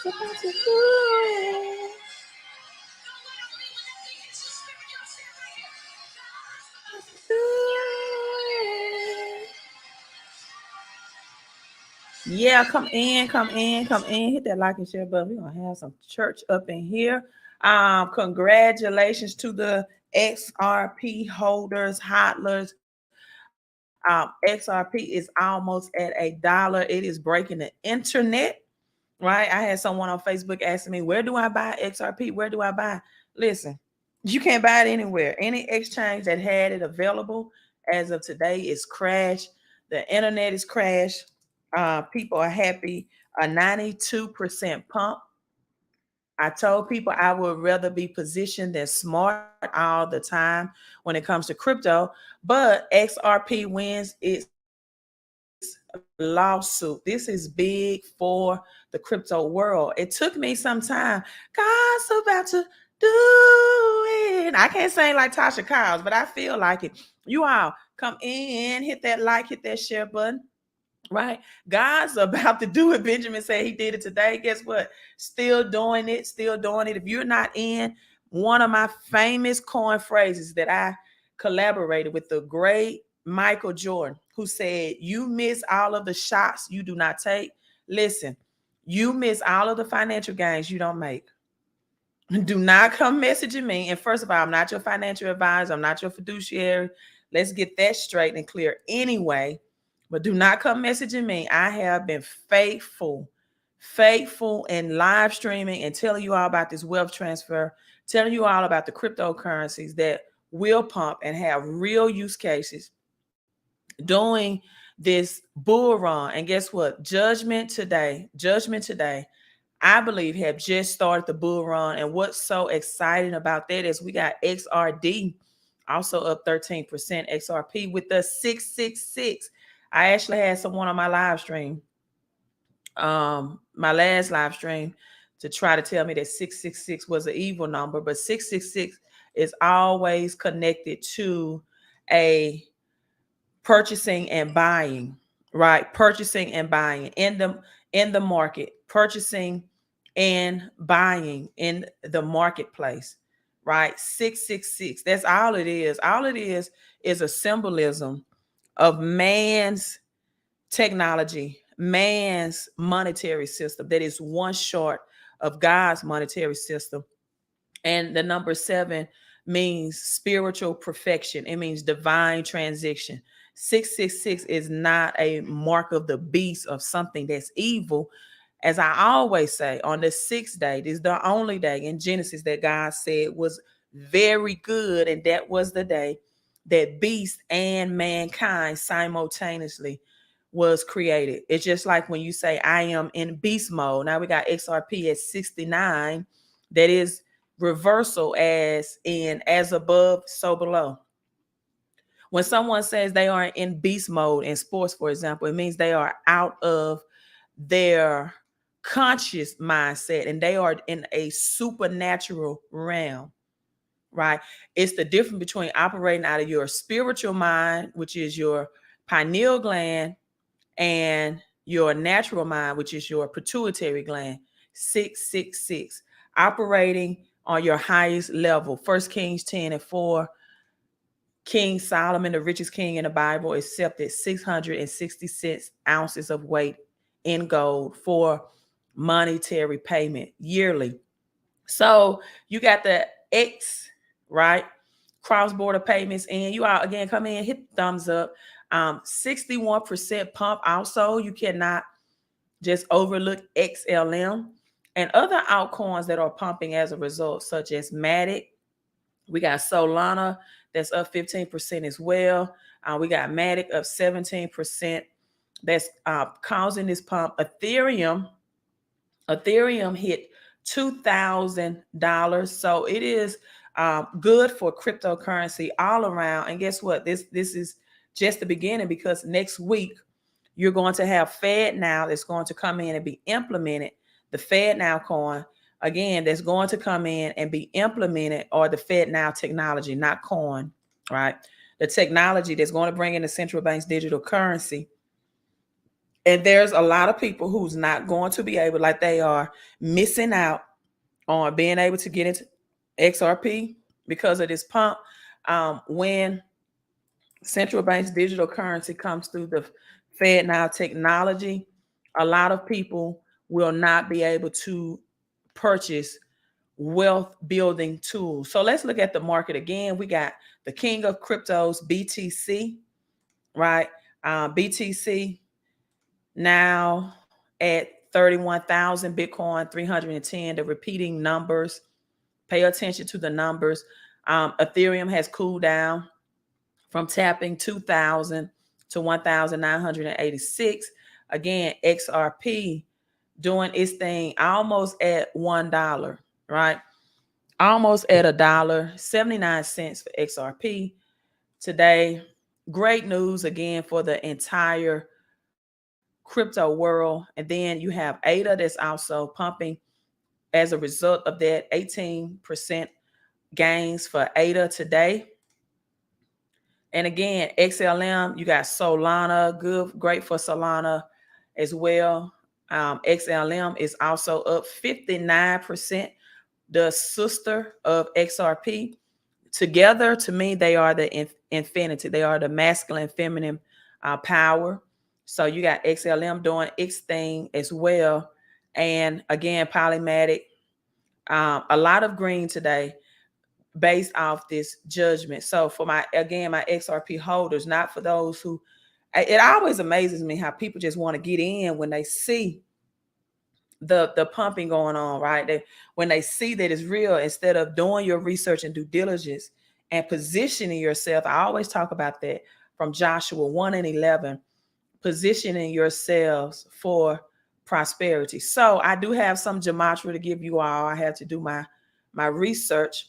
About to do it. Do it. Yeah, come in, come in, come in. Hit that like and share button. We're gonna have some church up in here. Congratulations to the XRP holders, hodlers. XRP is almost at $1. It is breaking the internet, right? I had someone on Facebook asking me, where do I buy XRP? Where do I buy? Listen, you can't buy it anywhere. Any exchange that had it available as of today is crashed. The internet is crashed. People are happy. A 92% pump. I told people I would rather be positioned than smart all the time when it comes to crypto, but XRP wins its lawsuit. This is big for the crypto world. It took me some time. God's about to do it. I can't sing like Tasha Cobbs, but I feel like it. You all come in, hit that like, hit that share button. Right? God's about to do it. Benjamin said he did it today. Guess what? Still doing it, still doing it. If you're not in, one of my famous coin phrases that I collaborated with the great Michael Jordan, who said, you miss all of the shots you do not take. Listen, you miss all of the financial gains you don't make. Do not come messaging me. And first of all, I'm not your financial advisor. I'm not your fiduciary. Let's get that straight and clear anyway. But do not come messaging me. I have been faithful in live streaming and telling you all about this wealth transfer, telling you all about the cryptocurrencies that will pump and have real use cases, doing this bull run. And guess what? Judgment today, I believe have just started the bull run. And what's so exciting about that is we got XRD also up 13%, XRP with the 666. I actually had someone on my live stream, my last live stream, to try to tell me that 666 was an evil number, but 666 is always connected to a purchasing and buying, right? Purchasing and buying in the market, purchasing and buying in the marketplace, right? 666. That's all it is. All it is a symbolism of man's technology, man's monetary system that is one short of God's monetary system. And the number 7 means spiritual perfection. It means divine transition. 666 is not a mark of the beast of something that's evil. As I always say, on the 6th day, this is the only day in Genesis that God said was very good. And that was the day that beast and mankind simultaneously was created. It's just like when you say, I am in beast mode. Now we got XRP at 69. That is reversal, as in as above, so below. When someone says they are in beast mode in sports, for example, it means they are out of their conscious mindset and they are in a supernatural realm, right? It's the difference between operating out of your spiritual mind, which is your pineal gland, and your natural mind, which is your pituitary gland. 666, operating on your highest level. 1 Kings 10:4. King Solomon, the richest king in the Bible, accepted 666 ounces of weight in gold for monetary payment yearly. So you got the X, right? Cross-border payments. And you all, again, come in, hit the thumbs up. 61% pump. Also, you cannot just overlook XLM and other altcoins that are pumping as a result, such as Matic. We got Solana that's up 15% as well. We got Matic up 17%. That's causing this pump. Ethereum hit $2,000. So it is good for cryptocurrency all around. And guess what? This is just the beginning, because next week you're going to have FedNow that's going to come in and be implemented. The FedNow coin, again, that's going to come in and be implemented, or the FedNow technology, not coin, right? The technology that's going to bring in the central bank's digital currency. And there's a lot of people who's not going to be able, like they are missing out on being able to get into XRP because of this pump. When central bank's digital currency comes through the Fed now technology, a lot of people will not be able to purchase wealth building tools. So let's look at the market again. We got the king of cryptos, BTC, right? BTC now at 31,000, Bitcoin 310. The repeating numbers, pay attention to the numbers. Ethereum has cooled down from tapping 2,000 to 1,986. Again, XRP doing its thing almost at $1, right? Almost at $1.79 for XRP today. Great news again for the entire crypto world. And then you have ADA that's also pumping as a result of that. 18% gains for ADA today. And again, XLM, you got Solana, great for Solana as well. XLM is also up 59%. The sister of XRP. Together, to me, they are the infinity. They are the masculine, feminine power. So you got XLM doing its thing as well. And again, Polymatic, a lot of green today based off this judgment. So for my XRP holders, not for those who, it always amazes me how people just want to get in when they see the pumping going on, right? When they see that it's real, instead of doing your research and due diligence and positioning yourself. I always talk about that from Joshua 1:11, positioning yourselves for prosperity. So I do have some gematria to give you all. I have to do my research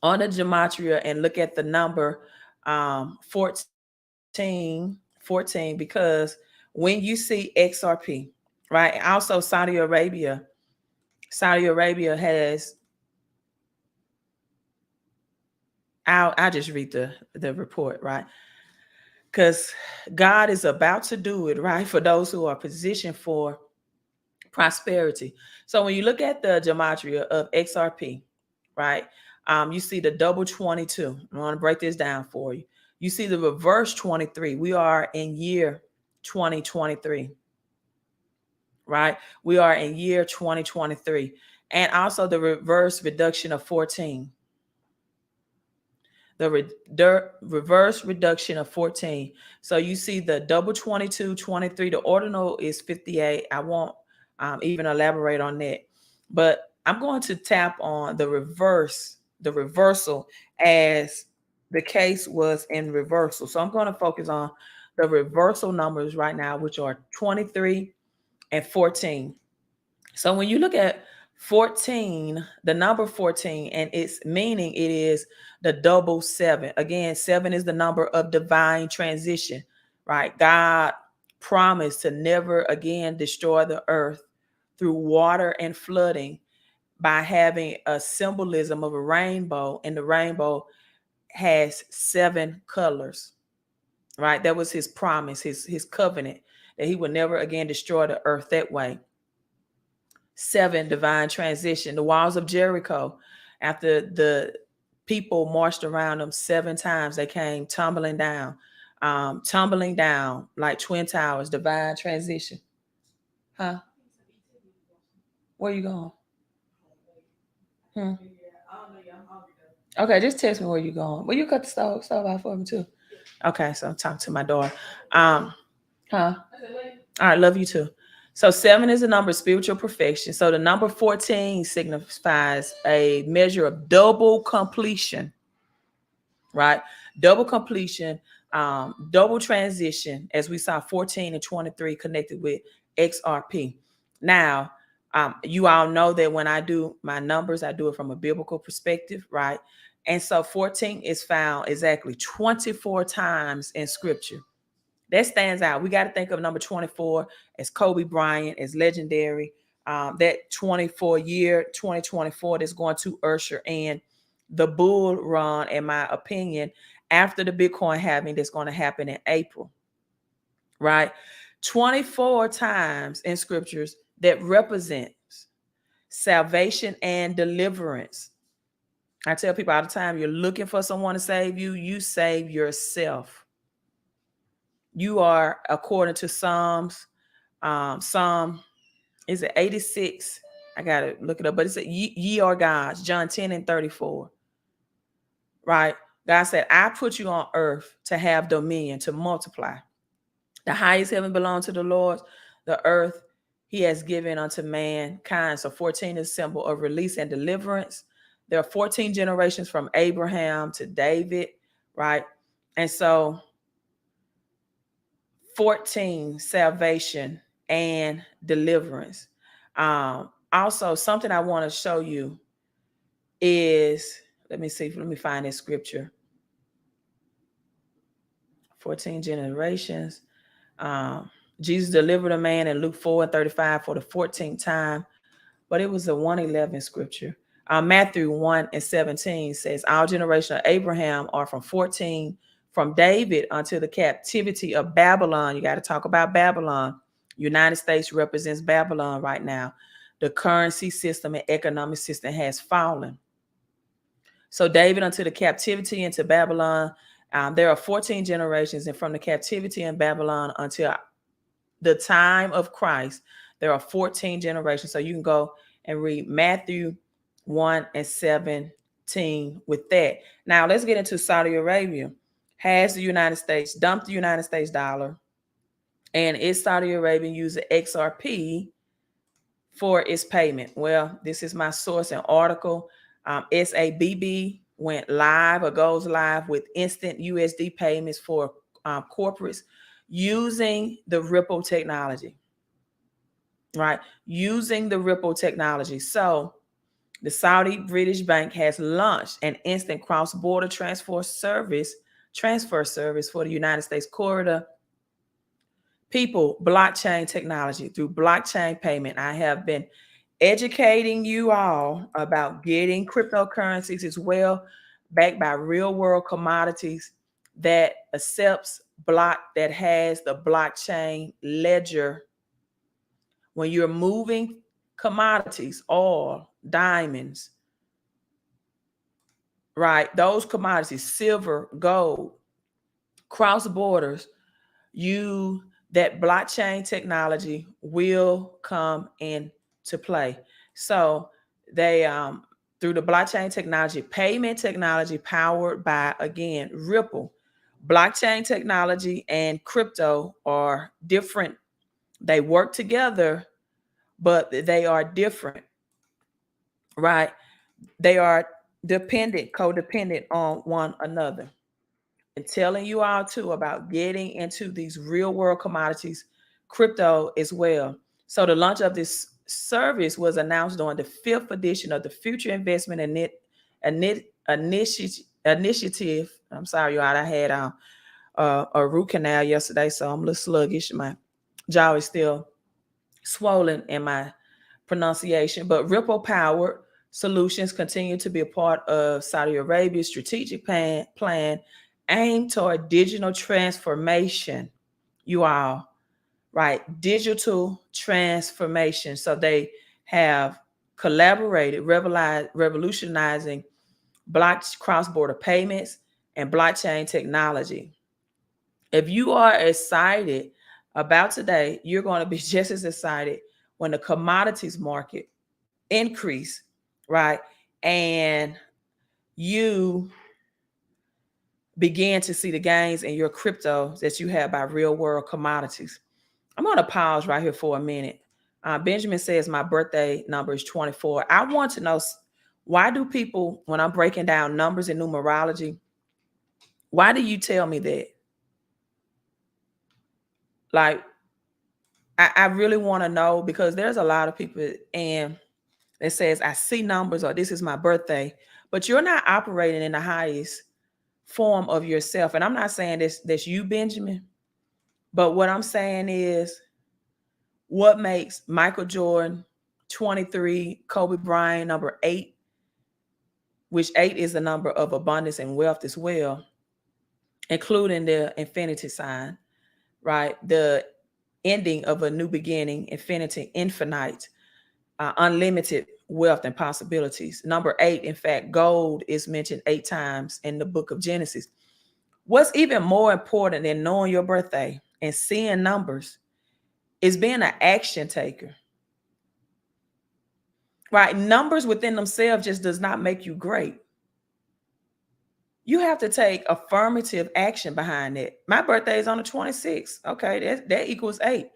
on the gematria and look at the number 14, because when you see XRP, right? Also Saudi Arabia has, I'll just read the report, right? Because God is about to do it, right? For those who are positioned for prosperity. So when you look at the gematria of XRP, right? You see the double 22. I want to break this down for you. You see the reverse 23. We are in year 2023, right? We are in year 2023. And also the reverse reduction of 14. The reverse reduction of 14. So you see the double 22, 23. The ordinal is 58. I won't even elaborate on that. But I'm going to tap on the reversal as the case was in reversal. So I'm going to focus on the reversal numbers right now, which are 23 and 14. So when you look at 14, the number 14, and its meaning, it is the double 7. Again, 7 is the number of divine transition, right? God promised to never again destroy the earth through water and flooding by having a symbolism of a rainbow, and the rainbow has 7 colors, right? That was his promise, his covenant, that he would never again destroy the earth that way. 7, divine transition. The walls of Jericho, after the people marched around them 7 times, they came tumbling down like twin towers. Divine transition. Huh? Where you going? Okay, just text me where you going. Well, you cut the stove out for me too. Okay, so I'm talking to my daughter. Huh? All right, love you too. So 7 is a number of spiritual perfection. So the number 14 signifies a measure of double completion, right? Double completion, double transition, as we saw 14 and 23 connected with XRP. Now, you all know that when I do my numbers, I do it from a biblical perspective, right? And so 14 is found exactly 24 times in scripture. That stands out. We got to think of number 24 as Kobe Bryant, as legendary. That 24 year, 2024, that's going to usher in the bull run, in my opinion, after the Bitcoin halving that's going to happen in April, right? 24 times in scriptures that represents salvation and deliverance. I tell people all the time, you're looking for someone to save you, you save yourself. You are, according to Psalms, Psalm, is it 86? I got to look it up, but it's ye are gods, John 10 and 34, right? God said, I put you on earth to have dominion, to multiply. The highest heaven belongs to the Lord. The earth he has given unto mankind. So 14 is symbol of release and deliverance. There are 14 generations from Abraham to David, right? And so 14, salvation and deliverance. Also, something I want to show you is, let me find this scripture. 14 generations. Jesus delivered a man in Luke 4 and 35 for the 14th time, but it was a 111 scripture. Matthew 1 and 17 says, our generation of Abraham are from 14, from David until the captivity of Babylon. You got to talk about Babylon. United States represents Babylon right now. The currency system and economic system has fallen. So David until the captivity into Babylon, there are 14 generations, and from the captivity in Babylon until the time of Christ, there are 14 generations. So you can go and read Matthew 1 and 17 with that. Now let's get into Saudi Arabia. Has the United States dumped the United States dollar, and is Saudi Arabia using XRP for its payment? Well, this is my source and article. SABB went live or goes live with instant USD payments for corporates using the Ripple technology, right? Using the Ripple technology. So the Saudi British Bank has launched an instant cross-border transfer service for the United States corridor. People, blockchain technology through blockchain payment. I have been educating you all about getting cryptocurrencies as well, backed by real world commodities that accepts that has the blockchain ledger. When you're moving commodities, oil, diamonds, right? Those commodities, silver, gold, cross borders, that blockchain technology will come into play. So they through the blockchain technology, payment technology powered by, again, Ripple. Blockchain technology and crypto are different. They work together, but they are different, right? They are codependent on one another. And telling you all too about getting into these real world commodities, crypto as well. So the launch of this service was announced during the 5th edition of the Future Investment Initiative. I'm sorry, y'all. I had a root canal yesterday, so I'm a little sluggish. My jaw is still swollen in my pronunciation. But Ripple powered solutions continue to be a part of Saudi Arabia's strategic plan aimed toward digital transformation. You all, right? Digital transformation. So they have collaborated, revolutionizing cross-border payments and blockchain technology. If you are excited about today, you're going to be just as excited when the commodities market increase, right? And you begin to see the gains in your crypto that you have by real world commodities. I'm going to pause right here for a minute. Benjamin says my birthday number is 24. I want to know, why do people, when I'm breaking down numbers in numerology, why do you tell me that? Like, I really want to know, because there's a lot of people and it says, I see numbers, or this is my birthday, but you're not operating in the highest form of yourself. And I'm not saying that's you, Benjamin, but what I'm saying is, what makes Michael Jordan 23, Kobe Bryant number 8, which 8 is the number of abundance and wealth as well, including the infinity sign, right? The ending of a new beginning, infinity, infinite, unlimited wealth and possibilities. Number 8, in fact, gold is mentioned 8 times in the book of Genesis. What's even more important than knowing your birthday and seeing numbers is being an action taker. Right? Numbers within themselves just does not make you great. You have to take affirmative action behind it. My birthday is on the 26th. Okay, that equals 8,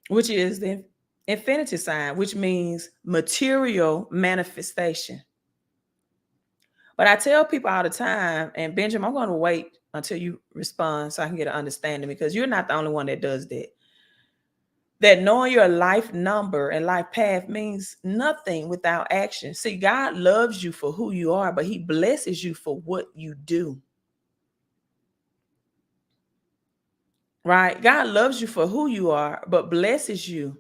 which is the infinity sign, which means material manifestation. But I tell people all the time, and Benjamin, I'm going to wait until you respond so I can get an understanding, because you're not the only one that does that. That knowing your life number and life path means nothing without action. See, God loves you for who you are, but he blesses you for what you do. Right? God loves you for who you are, but blesses you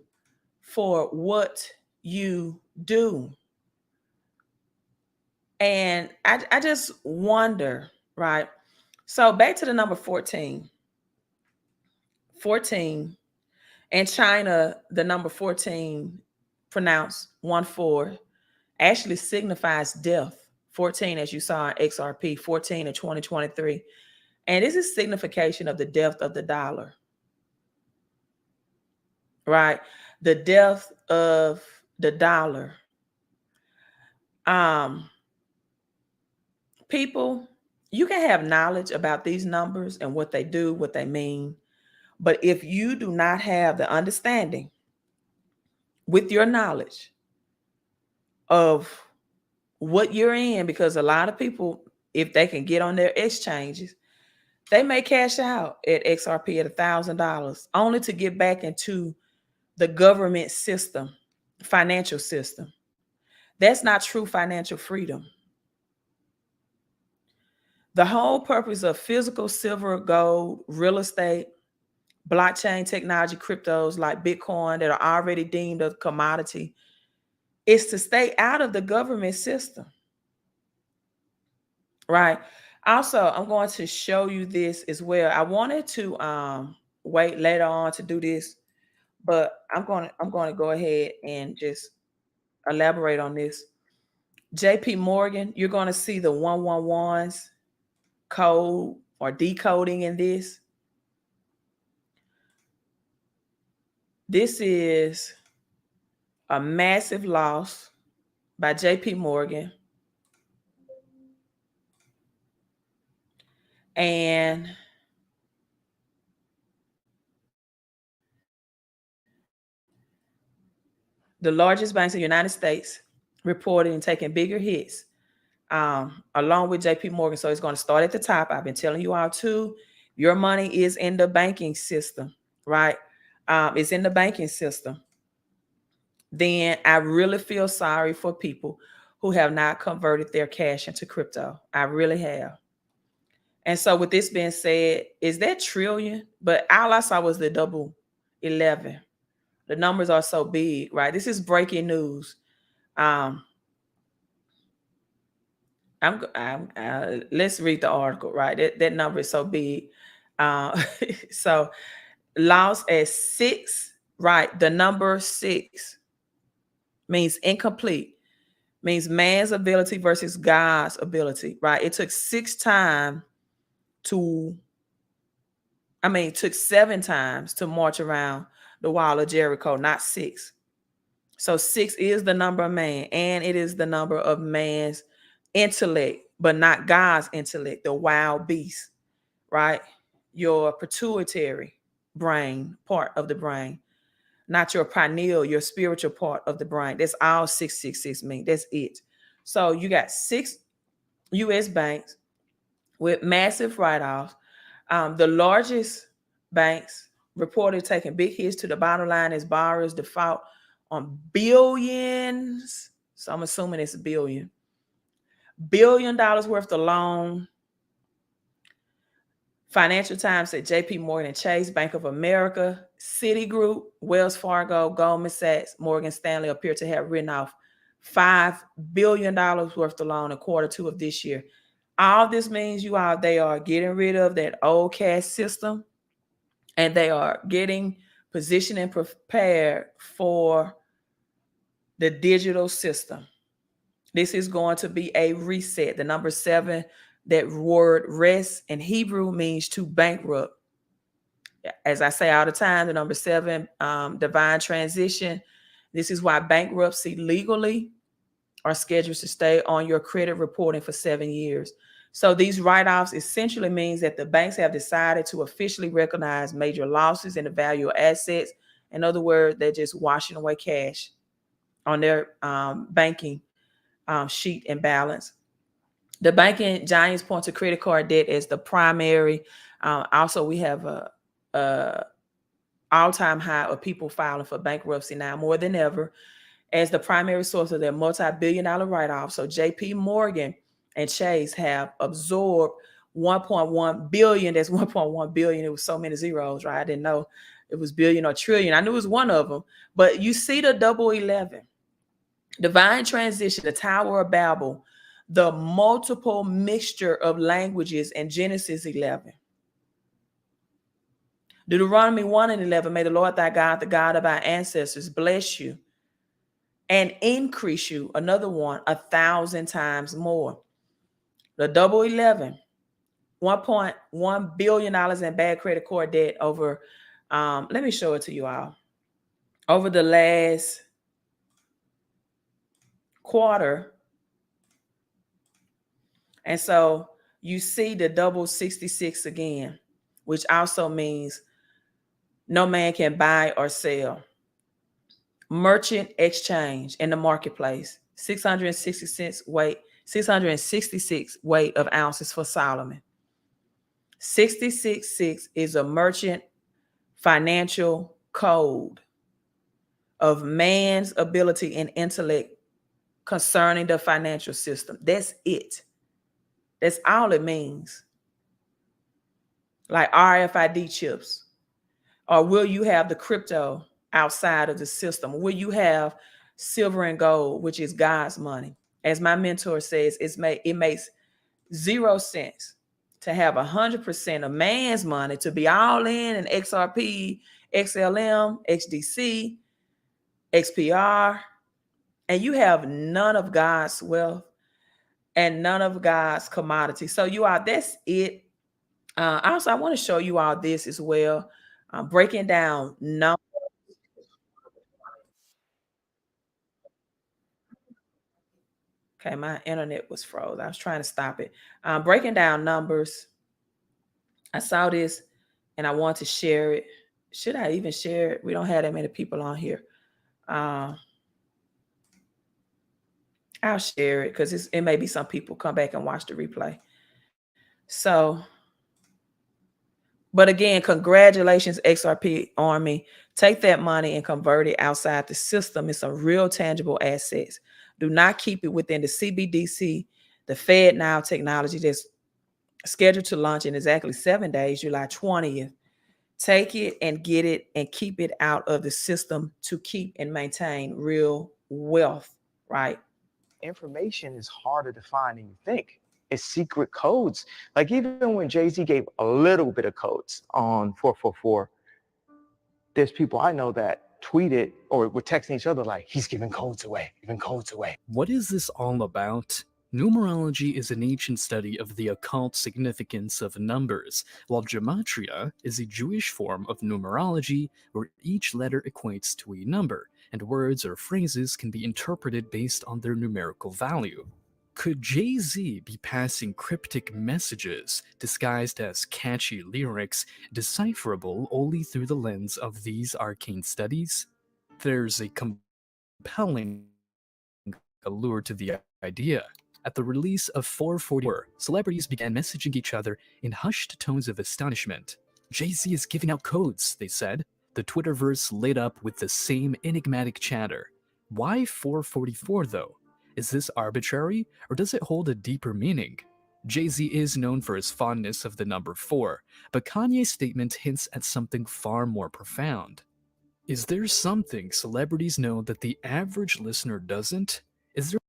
for what you do. And I just wonder, right? So back to the number 14. 14. In China, the number 14, pronounced 1-4, actually signifies death. 14, as you saw in XRP, 14 in 2023. And this is signification of the death of the dollar. Right? The death of the dollar. People, you can have knowledge about these numbers and what they do, what they mean. But if you do not have the understanding with your knowledge of what you're in, because a lot of people, if they can get on their exchanges, they may cash out at XRP at $1,000 only to get back into the government system, financial system. That's not true financial freedom. The whole purpose of physical silver, gold, real estate, blockchain technology, cryptos like Bitcoin that are already deemed a commodity is to stay out of the government system. Right. Also, I'm going to show you this as well. I wanted to wait later on to do this, but I'm going to go ahead and just elaborate on this. JP Morgan, you're going to see the 111's code or decoding in this. This is a massive loss by JP Morgan. And the largest banks in the United States reported and taking bigger hits, along with JP Morgan. So it's going to start at the top. I've been telling you all too, your money is in the banking system, right? It's in the banking system. Then I really feel sorry for people who have not converted their cash into crypto. I really have. And so with this being said, is that trillion? But all I saw was the double 11. The numbers are so big, right? This is breaking news. Let's read the article, right? That number is so big. So lost at 6, right? The number 6 means incomplete, means man's ability versus God's ability, right? It took 6 times it took 7 times to march around the wall of Jericho, not 6. So 6 is the number of man, and it is the number of man's intellect, but not God's intellect, the wild beast, right? Your pituitary brain, part of the brain, not your pineal, your spiritual part of the brain. That's all 666 mean. That's it. So you got 6 U.S. banks with massive write-offs. The largest banks reported taking big hits to the bottom line as borrowers default on billions. So I'm assuming it's $1 billion worth of loan. Financial Times said JP Morgan and Chase, Bank of America, Citigroup, Wells Fargo, Goldman Sachs, Morgan Stanley appear to have written off $5 billion worth of loan in Q2 of this year. All this means they are getting rid of that old cash system, and they are getting position and prepare for the digital system. This is going to be a reset. The number 7, that word rest in Hebrew means to bankrupt. As I say all the time, the number 7, divine transition. This is why bankruptcy legally are scheduled to stay on your credit reporting for 7 years. So these write-offs essentially means that the banks have decided to officially recognize major losses in the value of assets. In other words, they're just washing away cash on their banking sheet and balance. The banking giants point to credit card debt as the primary. Also, we have a all-time high of people filing for bankruptcy now more than ever as the primary source of their multi-billion-dollar write-off. So JP Morgan and Chase have absorbed 1.1 billion. That's 1.1 billion. It was so many zeros, right? I didn't know it was billion or trillion. I knew it was one of them. But you see the double 11. Divine transition, the Tower of Babel, the multiple mixture of languages in Genesis 11. Deuteronomy 1 and 11, may the Lord thy God, the God of our ancestors, bless you and increase you, another one, 1,000 times more. The double 11, $1.1 billion in bad credit card debt over, let me show it to you all. Over the last quarter. And so you see the double 66 again, which also means no man can buy or sell. Merchant exchange in the marketplace, 666 weight of ounces for Solomon. 666 is a merchant financial code of man's ability and intellect concerning the financial system. That's it. That's all it means. Like RFID chips. Or will you have the crypto outside of the system? Will you have silver and gold, which is God's money? As my mentor says, it makes 0 sense to have 100% of man's money to be all in XRP, XLM, XDC, XPR, and you have none of God's wealth and none of God's commodities. So you are, that's it. Also, I want to show you all this as well. Breaking down numbers. Okay, my internet was froze. I was trying to stop it. Breaking down numbers. I saw this and I want to share it. Should I even share it? We don't have that many people on here. I'll share it because it may be some people come back and watch the replay. So, but again, congratulations, XRP Army. Take that money and convert it outside the system. It's a real tangible assets. Do not keep it within the CBDC, the Fed Now technology that's scheduled to launch in exactly 7 days, July 20th. Take it and get it and keep it out of the system to keep and maintain real wealth, right? Information is harder to find than you think. It's secret codes. Like even when Jay-Z gave a little bit of codes on 444, there's people I know that tweeted or were texting each other like, he's giving codes away, giving codes away. What is this all about? Numerology is an ancient study of the occult significance of numbers, while gematria is a Jewish form of numerology where each letter equates to a number, and words or phrases can be interpreted based on their numerical value. Could Jay-Z be passing cryptic messages disguised as catchy lyrics, decipherable only through the lens of these arcane studies? There's a compelling allure to the idea. At the release of 444, celebrities began messaging each other in hushed tones of astonishment. Jay-Z is giving out codes, they said. The Twitterverse lit up with the same enigmatic chatter. Why 444 though? Is this arbitrary, or does it hold a deeper meaning? Jay-Z is known for his fondness of the number 4, but Kanye's statement hints at something far more profound. Is there something celebrities know that the average listener doesn't? Is there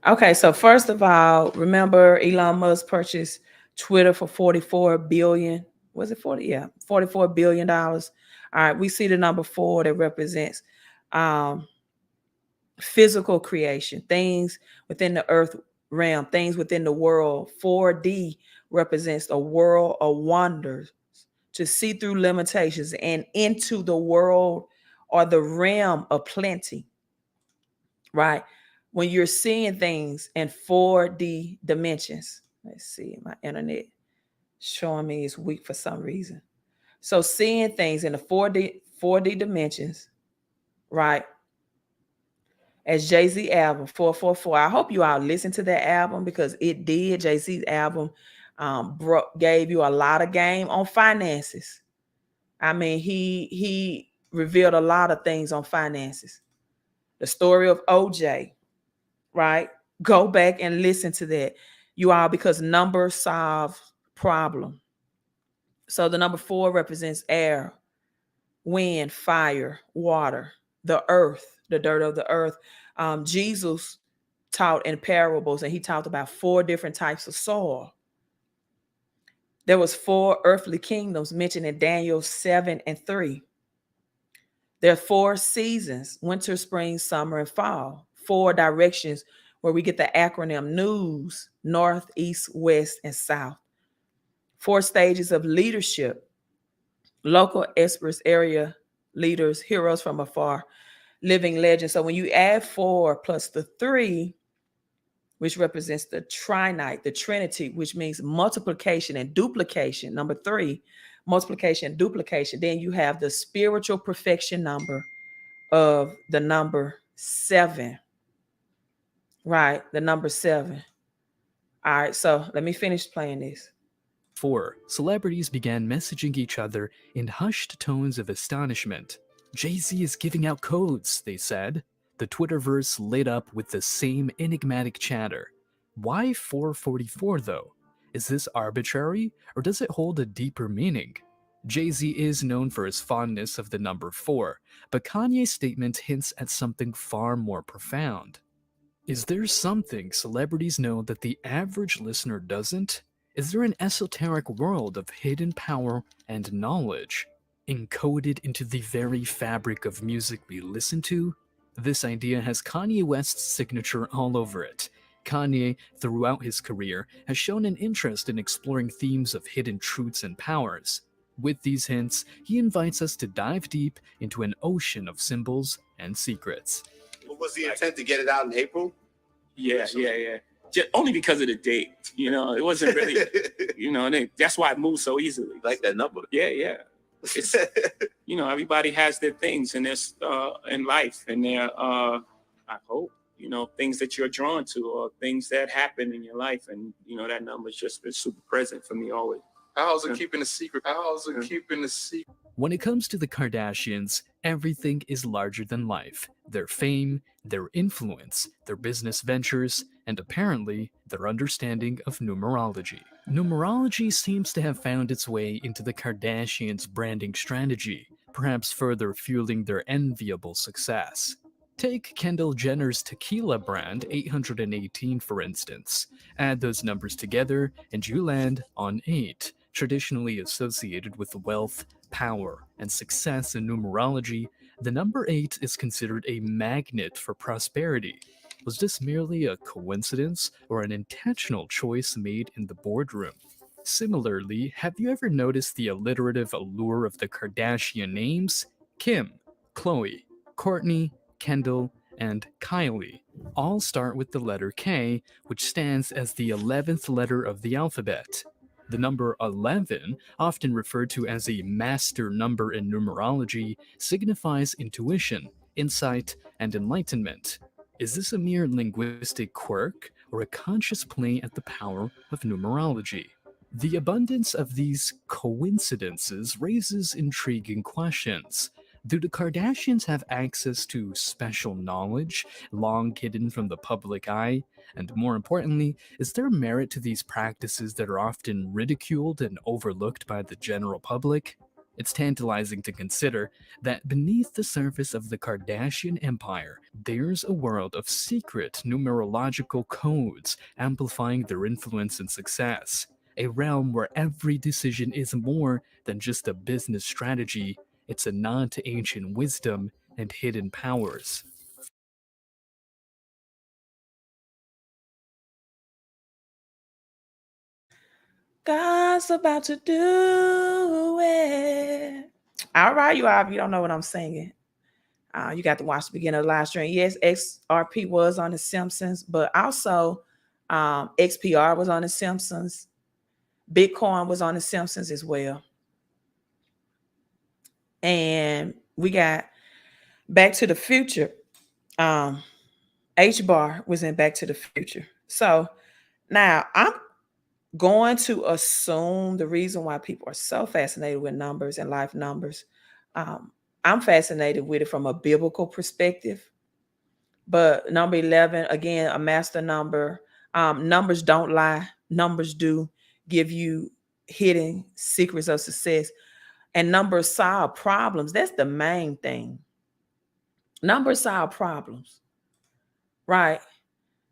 Okay, so first of all, remember Elon Musk purchased Twitter for $44 billion. Was it 40? Yeah, $44 billion. All right, we see the number 4 that represents um, physical creation, things within the earth realm, things within the world. 4D represents a world of wonders to see through limitations and into the world or the realm of plenty, right? When you're seeing things in 4D dimensions. Let's see, my internet showing me it's weak for some reason. So seeing things in the 4D dimensions, right? As Jay-Z album 444. I hope you all listen to that album because it did. Jay-Z's album gave you a lot of game on finances. I mean, he revealed a lot of things on finances. The story of OJ, right? Go back and listen to that, you all, because numbers solve problem. So the number 4 represents air, wind, fire, water, the earth, the dirt of the earth. Jesus taught in parables, and he talked about 4 different types of soil. There was 4 earthly kingdoms mentioned in Daniel 7:3. There are 4 seasons: winter, spring, summer, and fall. 4 directions where we get the acronym news: north, east, west, and south. 4 stages of leadership: local experts, area leaders, heroes from afar, living legends. So when you add 4 plus the 3, which represents the trinite, the Trinity, which means multiplication and duplication. Number 3, multiplication and duplication. Then you have the spiritual perfection number of the number 7, right? The number 7. All right, so let me finish playing this. 4. Celebrities began messaging each other in hushed tones of astonishment. Jay-Z is giving out codes, they said. The Twitterverse lit up with the same enigmatic chatter. Why 444 though? Is this arbitrary, or does it hold a deeper meaning? Jay-Z is known for his fondness of the number 4, but Kanye's statement hints at something far more profound. Is there something celebrities know that the average listener doesn't? Is there an esoteric world of hidden power and knowledge encoded into the very fabric of music we listen to? This idea has Kanye West's signature all over it. Kanye, throughout his career, has shown an interest in exploring themes of hidden truths and powers. With these hints, he invites us to dive deep into an ocean of symbols and secrets. What was the intent to get it out in April? Yeah. Just only because of the date. You know, it wasn't really, you know, that's why it moved so easily. Like that number. Yeah. It's, you know, everybody has their things in this in life, and their I hope, you know, things that you're drawn to or things that happen in your life, and you know that number's just been super present for me always. How's it keeping a secret? Keeping a secret? When it comes to the Kardashians, everything is larger than life. Their fame, their influence, their business ventures, and apparently their understanding of numerology. Numerology seems to have found its way into the Kardashians' branding strategy, perhaps further fueling their enviable success. Take Kendall Jenner's tequila brand 818 for instance. Add those numbers together and you land on 8, traditionally associated with wealth, power, and success in numerology. The number 8 is considered a magnet for prosperity. Was this merely a coincidence or an intentional choice made in the boardroom? Similarly, have you ever noticed the alliterative allure of the Kardashian names? Kim, Khloe, Kourtney, Kendall, and Kylie all start with the letter K, which stands as the 11th letter of the alphabet. The number 11, often referred to as a master number in numerology, signifies intuition, insight, and enlightenment. Is this a mere linguistic quirk or a conscious play at the power of numerology? The abundance of these coincidences raises intriguing questions. Do the Kardashians have access to special knowledge, long hidden from the public eye? And more importantly, is there merit to these practices that are often ridiculed and overlooked by the general public? It's tantalizing to consider that beneath the surface of the Kardashian empire, there's a world of secret numerological codes amplifying their influence and success. a realm where every decision is more than just a business strategy. It's a nod to ancient wisdom and hidden powers. God's about to do it. All right, you all, if you don't know what I'm singing, you got to watch the beginning of the live stream. Yes, XRP was on The Simpsons, but also XPR was on The Simpsons. Bitcoin was on The Simpsons as well. And we got Back to the Future. H-Bar was in Back to the Future. So now I'm going to assume the reason why people are so fascinated with numbers and life numbers. I'm fascinated with it from a biblical perspective. But number 11, again, a master number. Numbers don't lie. Numbers do give you hidden secrets of success. And numbers solve problems. That's the main thing. Numbers solve problems, right?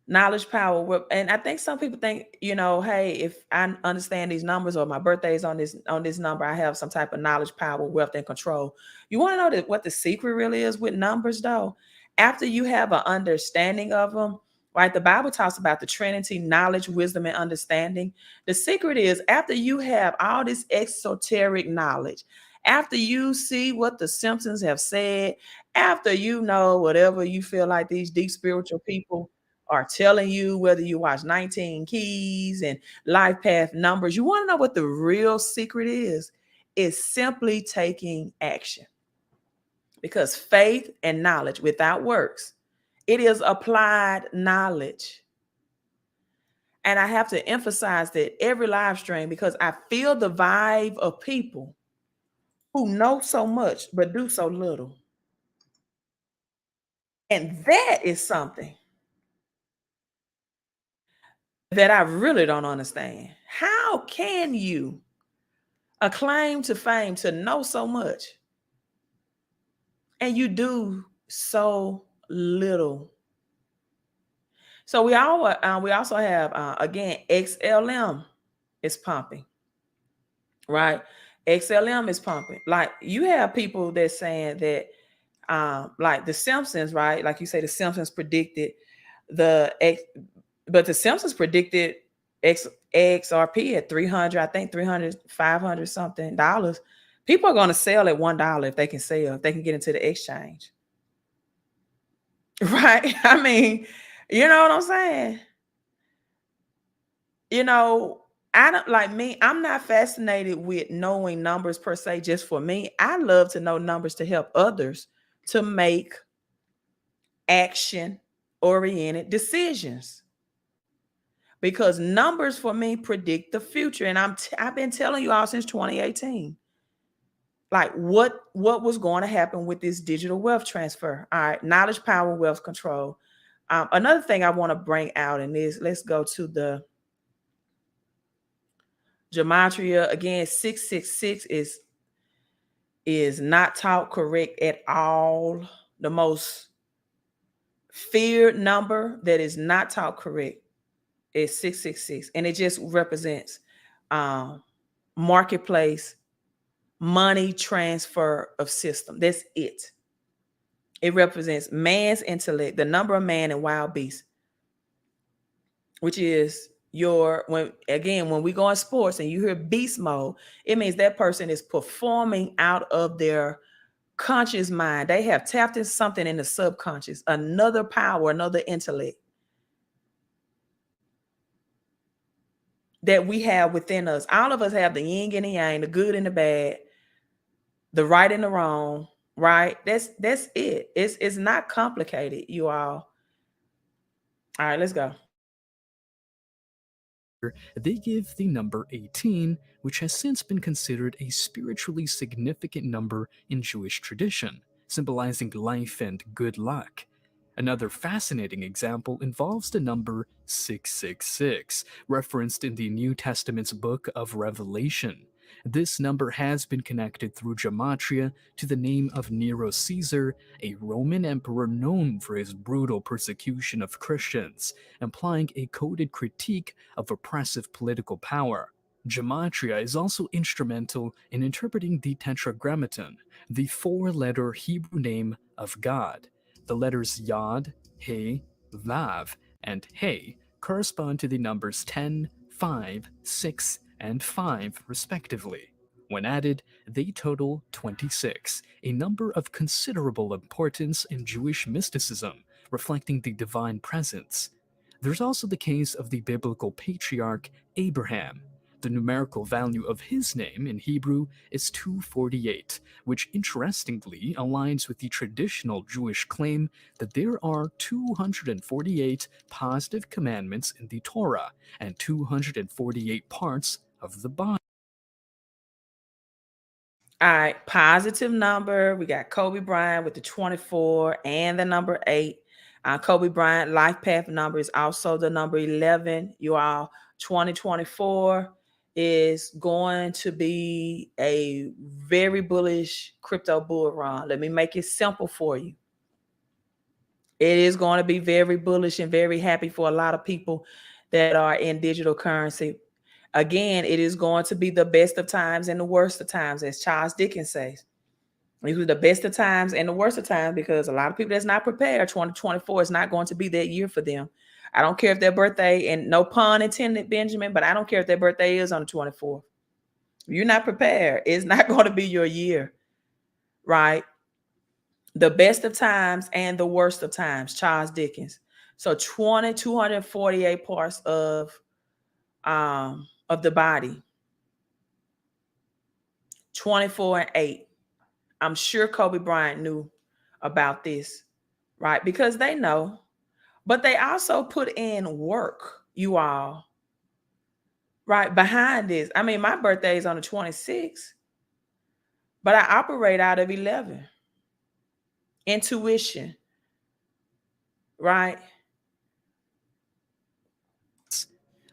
Knowledge, power, and I think some people think, hey, if I understand these numbers or my birthday is on this number, I have some type of knowledge, power, wealth, and control. You want to know what the secret really is with numbers, though? After you have an understanding of them, right? The Bible talks about the Trinity: knowledge, wisdom, and understanding. The secret is after you have all this esoteric knowledge, after you see what the Simpsons have said, after you know whatever you feel like these deep spiritual people are telling you, whether you watch 19 Keys and Life Path Numbers, you want to know what the real secret is? It's simply taking action. Because faith and knowledge without works, it is applied knowledge. And I have to emphasize that every live stream, because I feel the vibe of people who know so much but do so little. And that is something that I really don't understand. How can you acclaim to fame to know so much and you do so little? So we also have again, XLM is pumping, right? XLM is pumping. Like you have people that saying that like the Simpsons, right? Like you say, the Simpsons predicted but the Simpsons predicted XRP at 300, I think 300, 500 something dollars. People are going to sell at $1 if they can sell, if they can get into the exchange. Right? I mean, you know what I'm saying? I don't like me. I'm not fascinated with knowing numbers per se, just for me. I love to know numbers to help others to make action oriented decisions. Because numbers for me predict the future. And I've been telling you all since 2018. Like what was going to happen with this digital wealth transfer. All right, knowledge, power, wealth control. Another thing I want to bring out in this, let's go to the gematria. Again, 666 is not taught correct at all. The most feared number that is not taught correct is 666. And it just represents marketplace, money transfer of system. That's it. It represents man's intellect, the number of man and wild beast, which is when we go in sports and you hear beast mode, it means that person is performing out of their conscious mind. They have tapped into something in the subconscious, another power, another intellect that we have within us. All of us have the yin and the yang, the good and the bad, the right and the wrong, right? That's it. It's not complicated, you all. All right, let's go. They give the number 18, which has since been considered a spiritually significant number in Jewish tradition, symbolizing life and good luck. Another fascinating example involves the number 666, referenced in the New Testament's book of Revelation. This number has been connected through gematria to the name of Nero Caesar, a Roman emperor known for his brutal persecution of Christians, implying a coded critique of oppressive political power. Gematria is also instrumental in interpreting the Tetragrammaton, the four-letter Hebrew name of God. The letters Yod, He, Vav, and He correspond to the numbers 10, 5, 6, and 5, respectively. When added, they total 26, a number of considerable importance in Jewish mysticism, reflecting the divine presence. There's also the case of the biblical patriarch Abraham. The numerical value of his name in Hebrew is 248, which interestingly aligns with the traditional Jewish claim that there are 248 positive commandments in the Torah and 248 parts of the body. All right, positive number. We got Kobe Bryant with the 24 and the number 8. Kobe Bryant life path number is also the number 11. You all, 2024 is going to be a very bullish crypto bull run. Let me make it simple for you. It is going to be very bullish and very happy for a lot of people that are in digital currency. Again, it is going to be the best of times and the worst of times, as Charles Dickens says. These are the best of times and the worst of times, because a lot of people that's not prepared, 2024 is not going to be that year for them. I don't care if their birthday, and no pun intended, Benjamin, but I don't care if their birthday is on the 24th. If you're not prepared, it's not going to be your year, right? The best of times and the worst of times, Charles Dickens. So 248 parts of the body, 24 and 8. I'm sure Kobe Bryant knew about this, right? Because they know, but they also put in work, you all, right? Behind this. I mean, my birthday is on the 26th, but I operate out of 11. Intuition, right?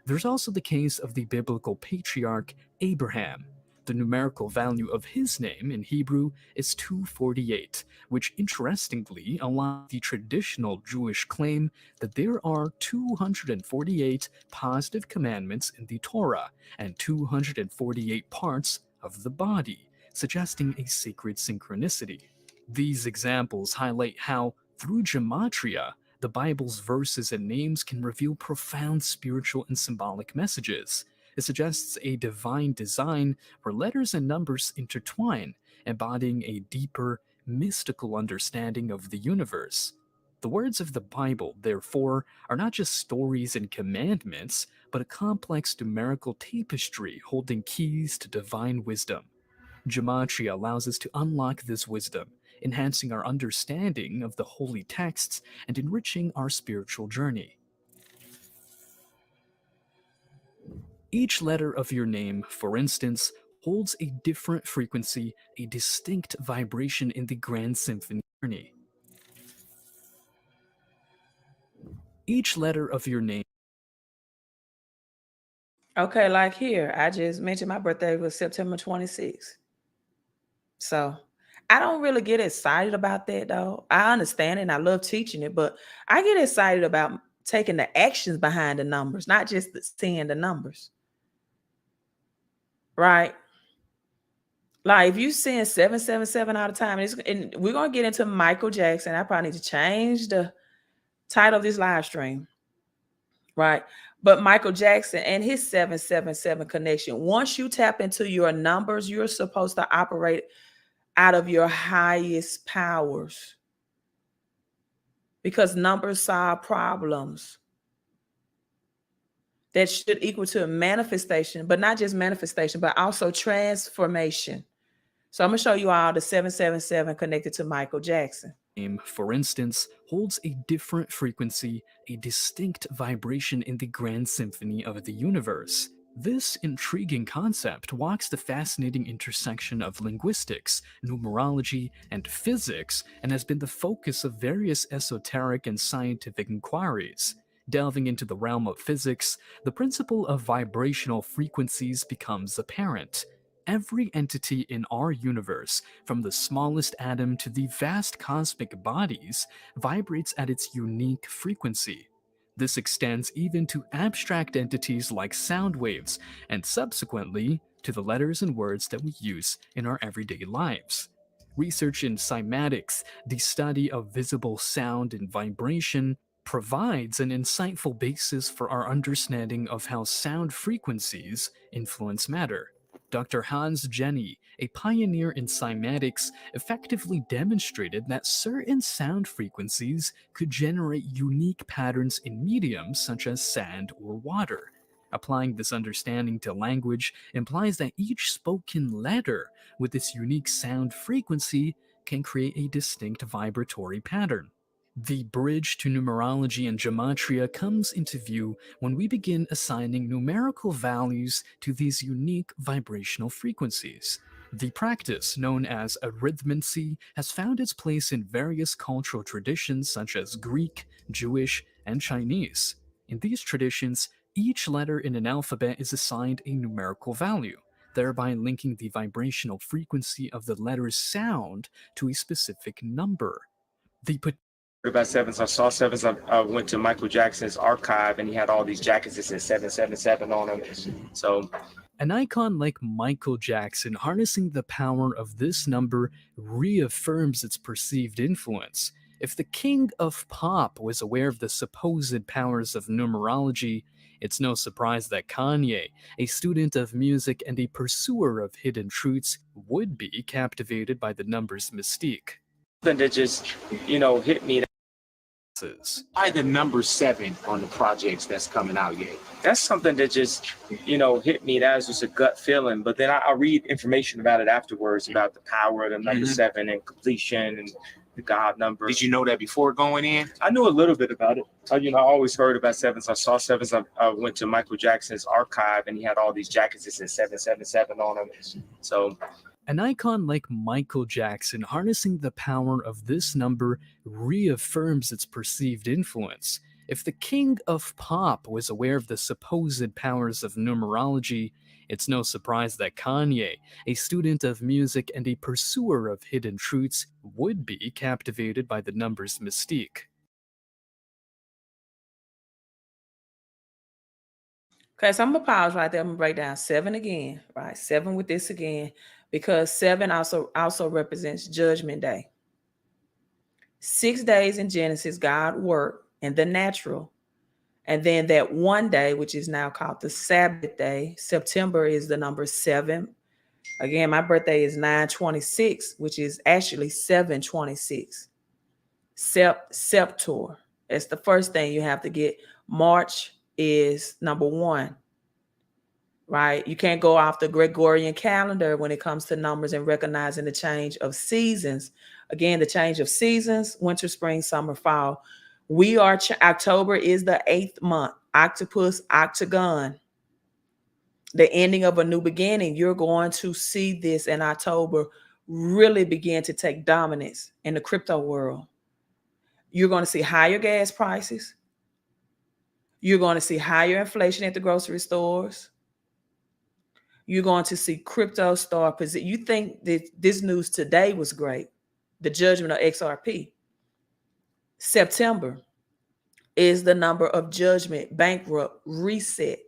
There's also the case of the biblical patriarch Abraham. The numerical value of his name in Hebrew is 248, which interestingly aligns with the traditional Jewish claim that there are 248 positive commandments in the Torah and 248 parts of the body, suggesting a sacred synchronicity. These examples highlight how, through gematria, the Bible's verses and names can reveal profound spiritual and symbolic messages. It suggests a divine design where letters and numbers intertwine, embodying a deeper, mystical understanding of the universe. The words of the Bible, therefore, are not just stories and commandments, but a complex numerical tapestry holding keys to divine wisdom. Gematria allows us to unlock this wisdom, enhancing our understanding of the holy texts and enriching our spiritual journey. Each letter of your name, for instance, holds a different frequency, a distinct vibration in the grand symphony journey. Each letter of your name. Okay, like here, I just mentioned my birthday was September 26th. So I don't really get excited about that, though. I understand it and I love teaching it, but I get excited about taking the actions behind the numbers, not just seeing the numbers. Right? Like if you seeing 777 all the time, and we're gonna get into Michael Jackson. I probably need to change the title of this live stream. Right? But Michael Jackson and his 777 connection. Once you tap into your numbers, you're supposed to operate out of your highest powers, because numbers solve problems. That should equal to manifestation, but not just manifestation, but also transformation. So I'm going to show you all the 777 connected to Michael Jackson. For instance, holds a different frequency, a distinct vibration in the grand symphony of the universe. This intriguing concept walks the fascinating intersection of linguistics, numerology, and physics, and has been the focus of various esoteric and scientific inquiries. Delving into the realm of physics, the principle of vibrational frequencies becomes apparent. Every entity in our universe, from the smallest atom to the vast cosmic bodies, vibrates at its unique frequency. This extends even to abstract entities like sound waves, and subsequently to the letters and words that we use in our everyday lives. Research in cymatics, the study of visible sound and vibration, provides an insightful basis for our understanding of how sound frequencies influence matter. Dr. Hans Jenny, a pioneer in cymatics, effectively demonstrated that certain sound frequencies could generate unique patterns in mediums such as sand or water. Applying this understanding to language implies that each spoken letter with its unique sound frequency can create a distinct vibratory pattern. The bridge to numerology and gematria comes into view when we begin assigning numerical values to these unique vibrational frequencies. The practice, known as arithmancy, has found its place in various cultural traditions such as Greek, Jewish, and Chinese. In these traditions, each letter in an alphabet is assigned a numerical value, thereby linking the vibrational frequency of the letter's sound to a specific number. The about sevens. I saw sevens. I went to Michael Jackson's archive and he had all these jackets that said 777 on them. So an icon like Michael Jackson harnessing the power of this number reaffirms its perceived influence. If the king of pop was aware of the supposed powers of numerology, it's no surprise that Kanye, a student of music and a pursuer of hidden truths, would be captivated by the number's mystique. something that just, hit me. Why the number 7 on the projects that's coming out yet? That's something that just, hit me. That was just a gut feeling. But then I read information about it afterwards, about the power of the number 7 and completion and the God number. Did you know that before going in? I knew a little bit about it. I always heard about sevens. I saw sevens. I went to Michael Jackson's archive and he had all these jackets that said 777 on them. So an icon like Michael Jackson harnessing the power of this number reaffirms its perceived influence. If the king of pop was aware of the supposed powers of numerology, it's no surprise that Kanye, a student of music and a pursuer of hidden truths, would be captivated by the number's mystique. Okay, so I'm gonna pause right there. I'm gonna break down 7 again, right? 7 with this again, because 7 also represents Judgment Day. 6 days in Genesis, God worked in the natural. And then that one day, which is now called the Sabbath day, September is the number 7. Again, my birthday is 9/26, which is actually 7/26. Septor. That's the first thing you have to get. March is number 1, right? You can't go off the Gregorian calendar when it comes to numbers and recognizing the change of seasons. Again, the change of seasons, winter, spring, summer, fall. October is the 8th month. Octopus, octagon. The ending of a new beginning. You're going to see this in October really begin to take dominance in the crypto world. You're going to see higher gas prices. You're going to see higher inflation at the grocery stores. You're going to see crypto start position. You think that this news today was great. The judgment of XRP. September is the number of judgment, bankrupt, reset.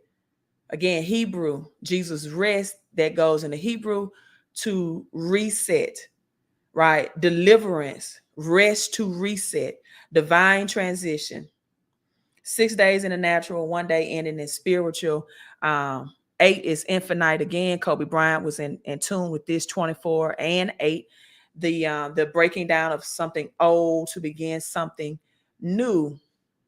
Again, Hebrew, Jesus rest, that goes into Hebrew to reset, right? Deliverance, rest to reset, divine transition. 6 days in the natural, 1 day ending in spiritual. 8 is infinite. Again, Kobe Bryant was in tune with this 24 and 8. The breaking down of something old to begin something new.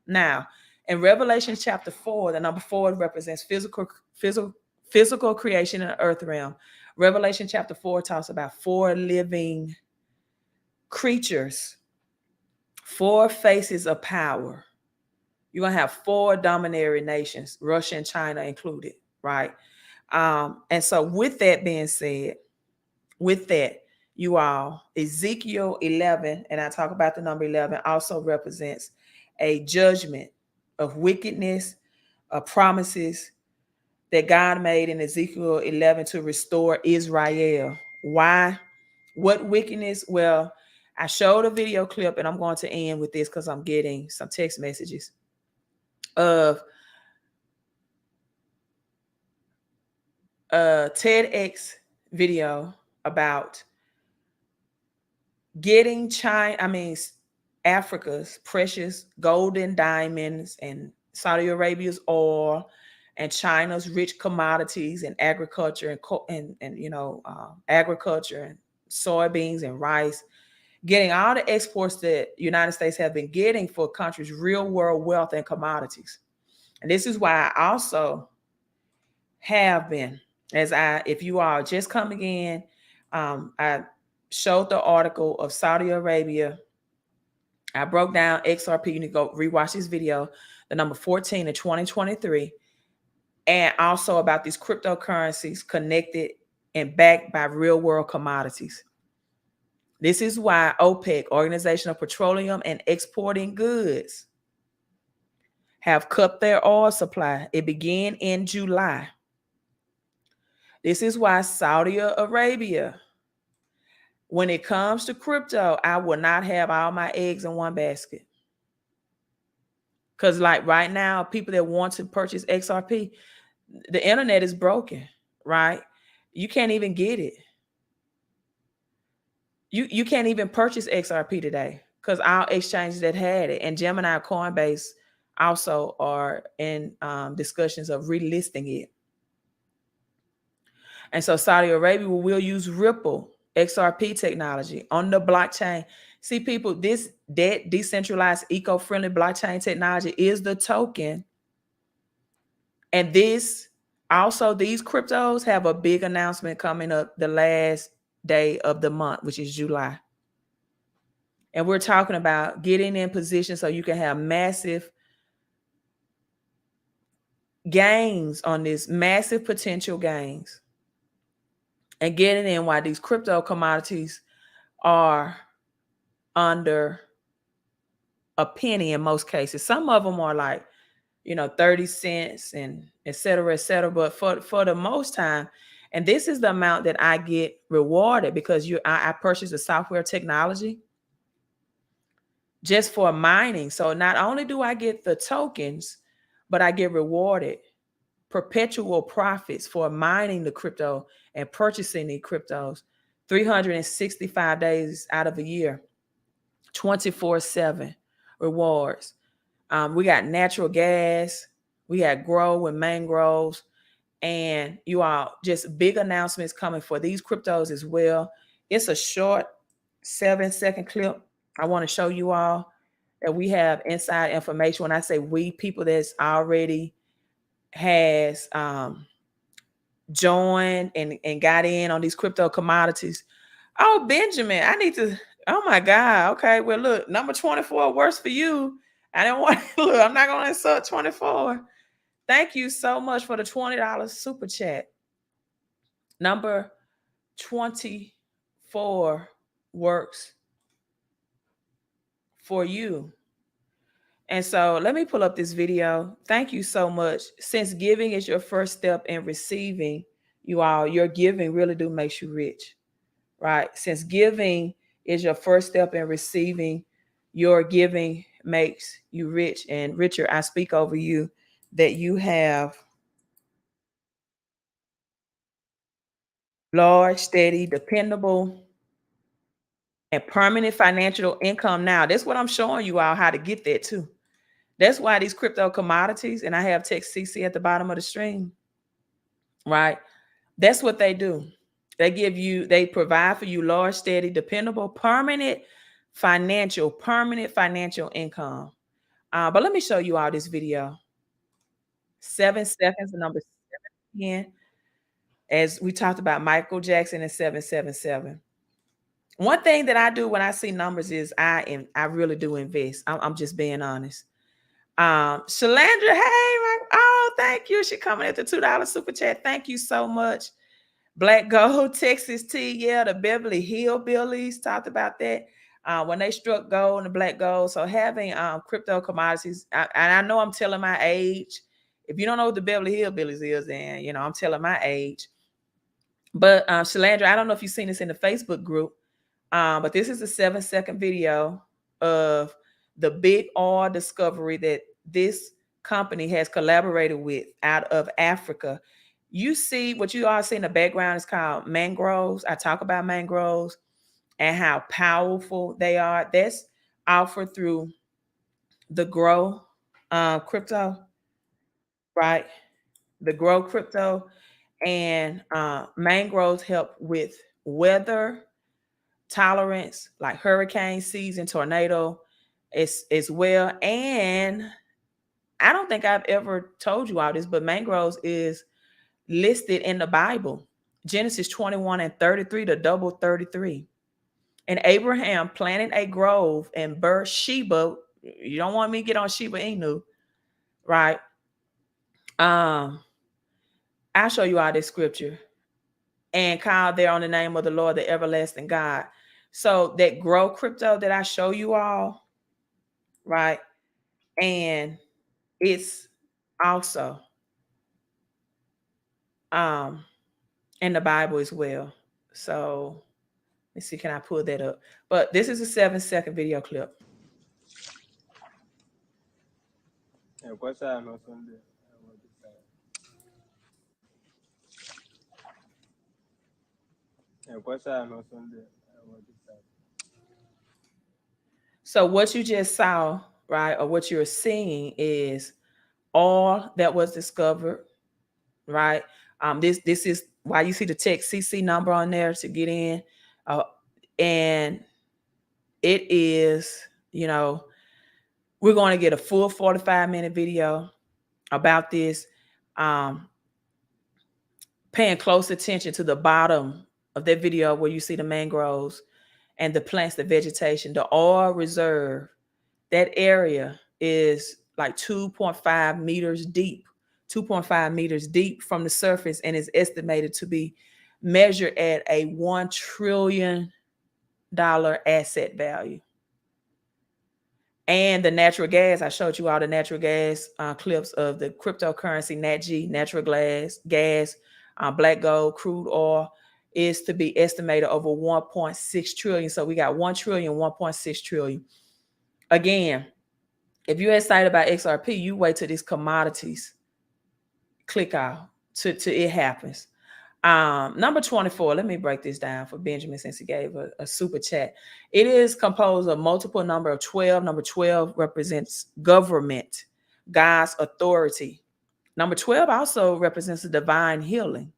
Now, in Revelation chapter 4, the number 4 represents physical creation in the earth realm. Revelation chapter 4 talks about 4 living creatures, 4 faces of power. You're going to have 4 dominatory nations, Russia and China included, right? And so with that being said, you all, Ezekiel 11, and I talk about the number 11, also represents a judgment of wickedness, of promises that God made in Ezekiel 11 to restore Israel. Why? What wickedness? Well, I showed a video clip, and I'm going to end with this because I'm getting some text messages of a TEDx video about getting Africa's precious golden diamonds and Saudi Arabia's oil and China's rich commodities and agriculture and agriculture and soybeans and rice, getting all the exports that United States have been getting for countries' real world wealth and commodities. And this is why I also have been, if you are just coming in, I showed the article of Saudi Arabia. I broke down XRP. You need to go rewatch this video, the number 14 in 2023, and also about these cryptocurrencies connected and backed by real world commodities. This is why OPEC, Organization of Petroleum and Exporting Goods, have cut their oil supply. It began in July. This is why Saudi Arabia, when it comes to crypto, I will not have all my eggs in one basket. Because like right now, people that want to purchase XRP, the internet is broken, right? You can't even get it. You can't even purchase XRP today because our exchanges that had it, and Gemini, Coinbase also are in discussions of relisting it. And so Saudi Arabia will use Ripple XRP technology on the blockchain. See, people, this decentralized, eco-friendly blockchain technology is the token. And these cryptos have a big announcement coming up the last day of the month, which is July. And we're talking about getting in position so you can have massive gains on this, massive potential gains. And getting in while these crypto commodities are under a penny in most cases. Some of them are like, 30 cents and et cetera, et cetera. But for the most time, and this is the amount that I get rewarded because I purchased the software technology just for mining. So not only do I get the tokens, but I get rewarded perpetual profits for mining the crypto and purchasing the cryptos 365 days out of a year, 24/7 rewards. We got natural gas, we got grow with mangroves, and you all just big announcements coming for these cryptos as well. It's a short 7-second clip. I want to show you all that we have inside information. When I say we, people that's already has joined and got in on these crypto commodities. Oh, Benjamin, oh my God. Okay, well, look, number 24 works for you. I don't want look, I'm not gonna insult 24. Thank you so much for the $20 super chat. Number 24 works for you. And so let me pull up this video. Thank you so much. Since giving is your first step in receiving, your giving really do makes you rich, right? Since giving is your first step in receiving, your giving makes you rich. And Richard, I speak over you that you have large, steady, dependable, and permanent financial income. Now, that's what I'm showing you all how to get that too. That's why these crypto commodities, and I have text CC at the bottom of the stream, right? That's what they do. They provide for you large, steady, dependable, permanent financial income. But let me show you all this video. 7 seconds, the number 7, as we talked about Michael Jackson and 777. One thing that I do when I see numbers is I really do invest. I'm just being honest. Shalandra, hey, thank you. She coming at the $2 super chat. Thank you so much. Black Gold, Texas Tea, yeah, the Beverly Hillbillies talked about that when they struck gold and the black gold. So having crypto commodities, and I know I'm telling my age. If you don't know what the Beverly Hillbillies is, then I'm telling my age. But Shalandra, I don't know if you've seen this in the Facebook group, but this is a 7-second video of the big oil discovery that this company has collaborated with out of Africa. You see what you all see in the background is called mangroves. I talk about mangroves and how powerful they are. That's offered through the Grow crypto, right? The Grow crypto, and mangroves help with weather tolerance, like hurricane season, tornado, as well. And I don't think I've ever told you all this, but mangroves is listed in the Bible. Genesis 21:33, the double 33. And Abraham planted a grove in Beersheba. You don't want me to get on Sheba Inu, right? I'll show you all this scripture. And called there on the name of the Lord, the everlasting God. So that Grow crypto that I show you all, right? And it's also in the Bible as well. So let's see, can I pull that up? But this is a 7-second video clip. So what you just saw, right, or what you're seeing is all that was discovered, right? This is why you see the text CC number on there to get in, and it is, we're going to get a full 45-minute video about this. Paying close attention to the bottom of that video where you see the mangroves and the plants, the vegetation, the oil reserve. That area is like 2.5 meters deep, 2.5 meters deep from the surface, and is estimated to be measured at a $1 trillion asset value. And the natural gas, I showed you all the natural gas clips of the cryptocurrency, NatG, natural gas, black gold, crude oil, is to be estimated over 1.6 trillion. So we got 1 trillion, 1.6 trillion. Again, if you're excited about XRP, you wait till this commodities click out till it happens. Number 24, let me break this down for Benjamin since he gave a super chat. It is composed of multiple number of 12. Number 12 represents government, God's authority. Number 12 also represents the divine healing.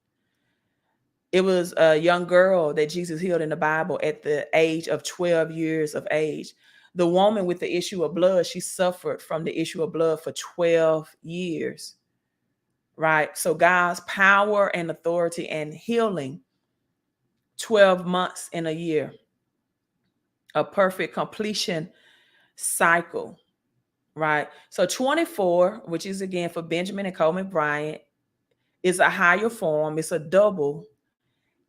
It was a young girl that Jesus healed in the Bible at the age of 12 years of age. The woman with the issue of blood, she suffered from the issue of blood for 12 years. Right? So God's power and authority and healing, 12 months in a year, a perfect completion cycle, right? So 24, which is again for Benjamin and Coleman Bryant, is a higher form. It's a double,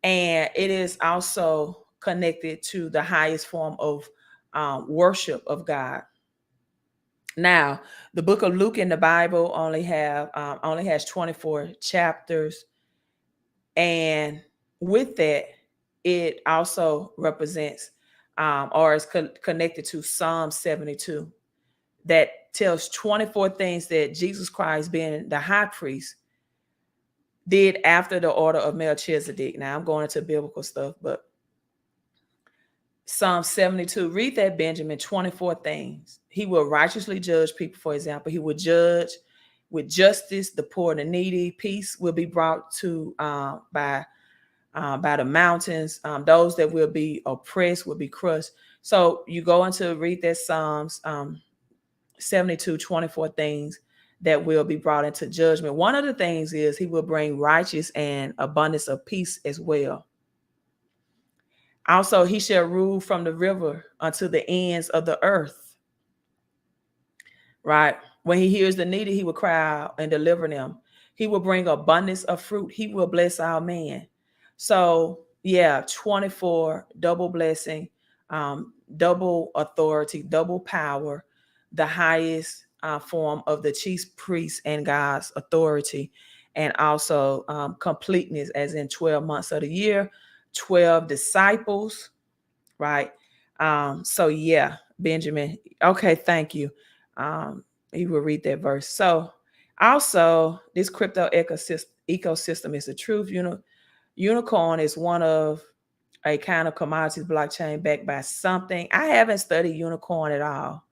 and it is also connected to the highest form of worship of God. Now, the book of Luke in the Bible only has 24 chapters. And with that, it also represents or is connected to Psalm 72 that tells 24 things that Jesus Christ, being the high priest, did after the order of Melchizedek. Now, I'm going into biblical stuff, but Psalm 72, read that, Benjamin, 24 things. He will righteously judge people, for example. He will judge with justice the poor and the needy. Peace will be brought to by the mountains. Those that will be oppressed will be crushed. So you go into read that Psalms 72, 24 things that will be brought into judgment. One of the things is he will bring righteous and abundance of peace as well. Also, he shall rule from the river unto the ends of the earth. Right? When he hears the needy, he will cry out and deliver them. He will bring abundance of fruit. He will bless our man. So, yeah, 24, double blessing, double authority, double power, the highest form of the chief priest and God's authority, and also completeness, as in 12 months of the year, 12 disciples, right? So, yeah, Benjamin. Okay, thank you. You will read that verse. So also, this crypto ecosystem is the truth. Unicorn is one of a kind of commodities blockchain backed by something. I haven't studied unicorn at all.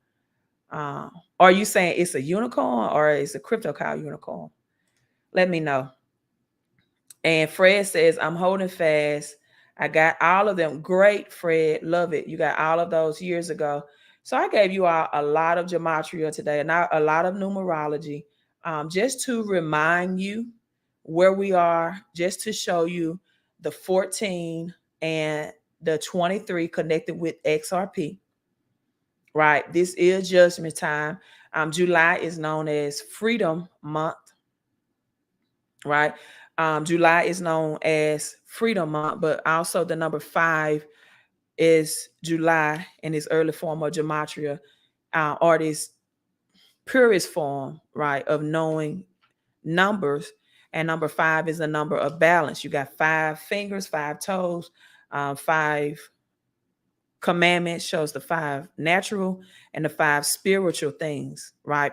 Are you saying it's a unicorn or is a crypto called unicorn? Let me know. And Fred says, I'm holding fast. I got all of them. Great, Fred. Love it. You got all of those years ago. So I gave you all a lot of gematria today and a lot of numerology, just to remind you where we are, just to show you the 14 and the 23 connected with XRP. Right. This is judgment time. July is known as Freedom Month. Right. July is known as Freedom Month, but also the number 5 is July in its early form of gematria, or this purest form, right, of knowing numbers. And number 5 is a number of balance. You got 5 fingers, 5 toes, 5 commandments, shows the 5 natural and the 5 spiritual things, right?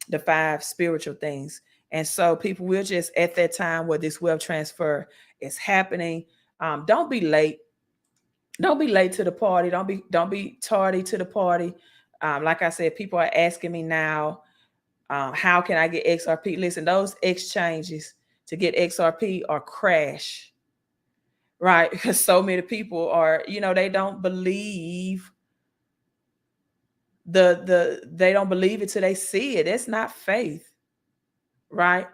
The 5 spiritual things. And so people, we're just at that time where this wealth transfer is happening. Don't be late. Don't be late to the party. Don't be tardy to the party. Like I said, people are asking me now, how can I get XRP? Listen, those exchanges to get XRP are crash, right? Because so many people are, they don't believe they don't believe it till they see it. It's not faith, right?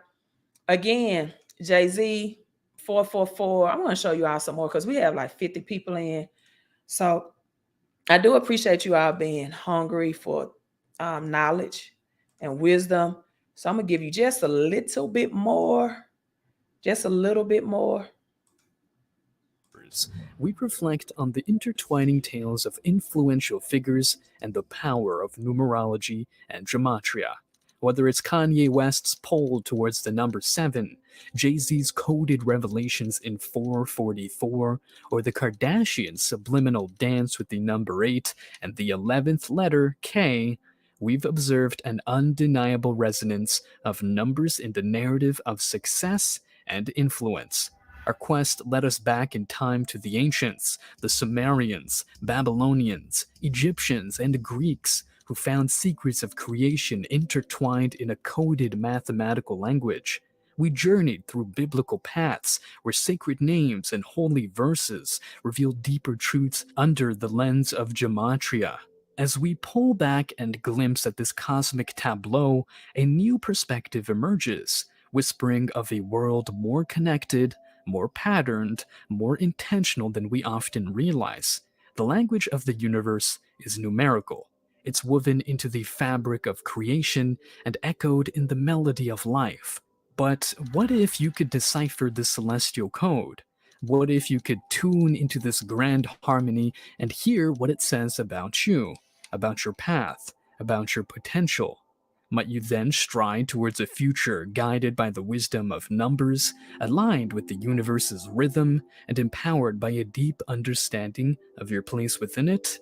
Again, Jay-Z 444. I'm going to show you all some more because we have like 50 people in. So I do appreciate you all being hungry for knowledge and wisdom. So I'm going to give you just a little bit more. Just a little bit more. We reflect on the intertwining tales of influential figures and the power of numerology and gematria. Whether it's Kanye West's pull towards the number 7, Jay-Z's coded revelations in 444, or the Kardashian subliminal dance with the number 8 and the 11th letter K, we've observed an undeniable resonance of numbers in the narrative of success and influence. Our quest led us back in time to the ancients, the Sumerians, Babylonians, Egyptians, and Greeks, who found secrets of creation intertwined in a coded mathematical language. We journeyed through biblical paths where sacred names and holy verses reveal deeper truths under the lens of gematria. As we pull back and glimpse at this cosmic tableau, a new perspective emerges, whispering of a world more connected, more patterned, more intentional than we often realize. The language of the universe is numerical. It's woven into the fabric of creation and echoed in the melody of life. But what if you could decipher this celestial code? What if you could tune into this grand harmony and hear what it says about you, about your path, about your potential? Might you then stride towards a future guided by the wisdom of numbers, aligned with the universe's rhythm, and empowered by a deep understanding of your place within it?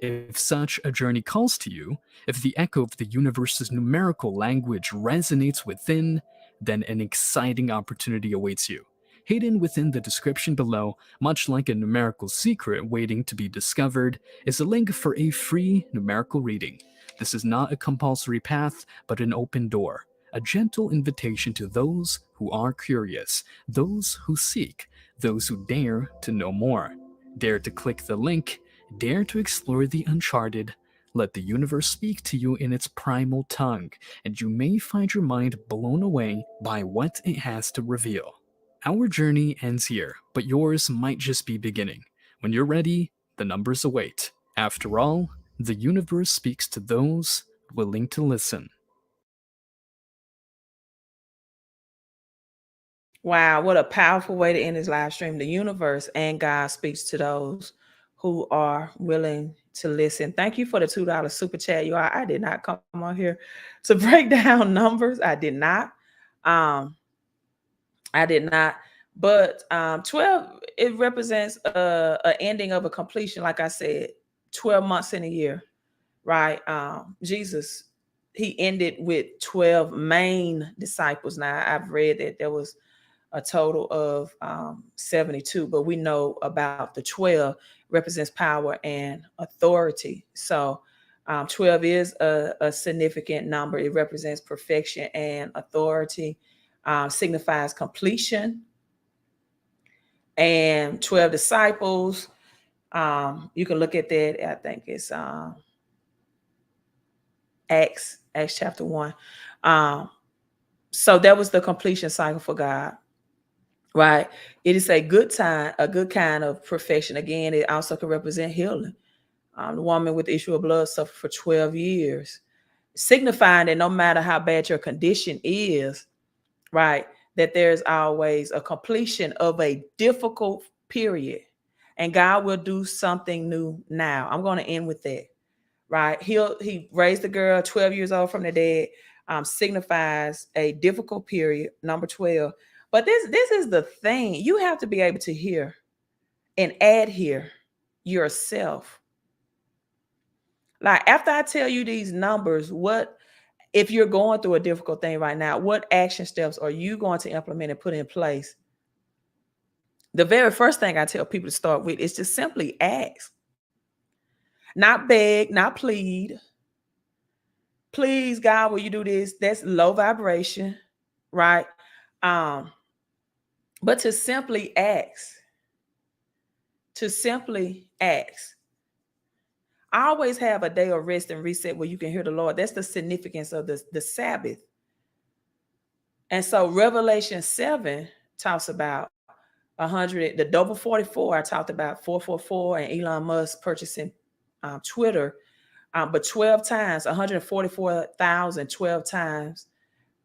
If such a journey calls to you, if the echo of the universe's numerical language resonates within, then an exciting opportunity awaits you. Hidden within the description below, much like a numerical secret waiting to be discovered, is a link for a free numerical reading. This is not a compulsory path, but an open door, a gentle invitation to those who are curious, those who seek, those who dare to know more. Dare to click the link, dare to explore the uncharted. Let the universe speak to you in its primal tongue, and you may find your mind blown away by what it has to reveal. Our journey ends here, but yours might just be beginning. When you're ready, the numbers await. After all, the universe speaks to those willing to listen. Wow, what a powerful way to end this live stream. The universe and God speaks to those who are willing to listen. Thank you for the $2 super chat. You all, I did not come on here to break down numbers. I did not. But 12, it represents a ending of a completion. Like I said, 12 months in a year, right? Jesus he ended with 12 main disciples. Now I've read that there was a total of 72, but we know about the 12 represents power and authority. So 12 is a significant number. It represents perfection and authority, signifies completion. And 12 disciples, you can look at that. I think it's Acts chapter 1. So that was the completion cycle for God, right? It is a good time, a good kind of perfection. Again, it also can represent healing. The woman with the issue of blood suffered for 12 years, signifying that no matter how bad your condition is, right, that there's always a completion of a difficult period. And God will do something new now. I'm going to end with that, right? He raised the girl 12 years old from the dead, signifies a difficult period, number 12. But this is the thing. You have to be able to hear and adhere yourself. Like after I tell you these numbers, what if you're going through a difficult thing right now, what action steps are you going to implement and put in place? The very first thing I tell people to start with is to simply ask. Not beg, not plead. Please, God, will you do this? That's low vibration, right? But to simply ask. To simply ask. I always have a day of rest and reset where you can hear the Lord. That's the significance of the Sabbath. And so Revelation 7 talks about 100, the double 44. I talked about 444 and Elon Musk purchasing Twitter. But 12 times, 144,000, 12 times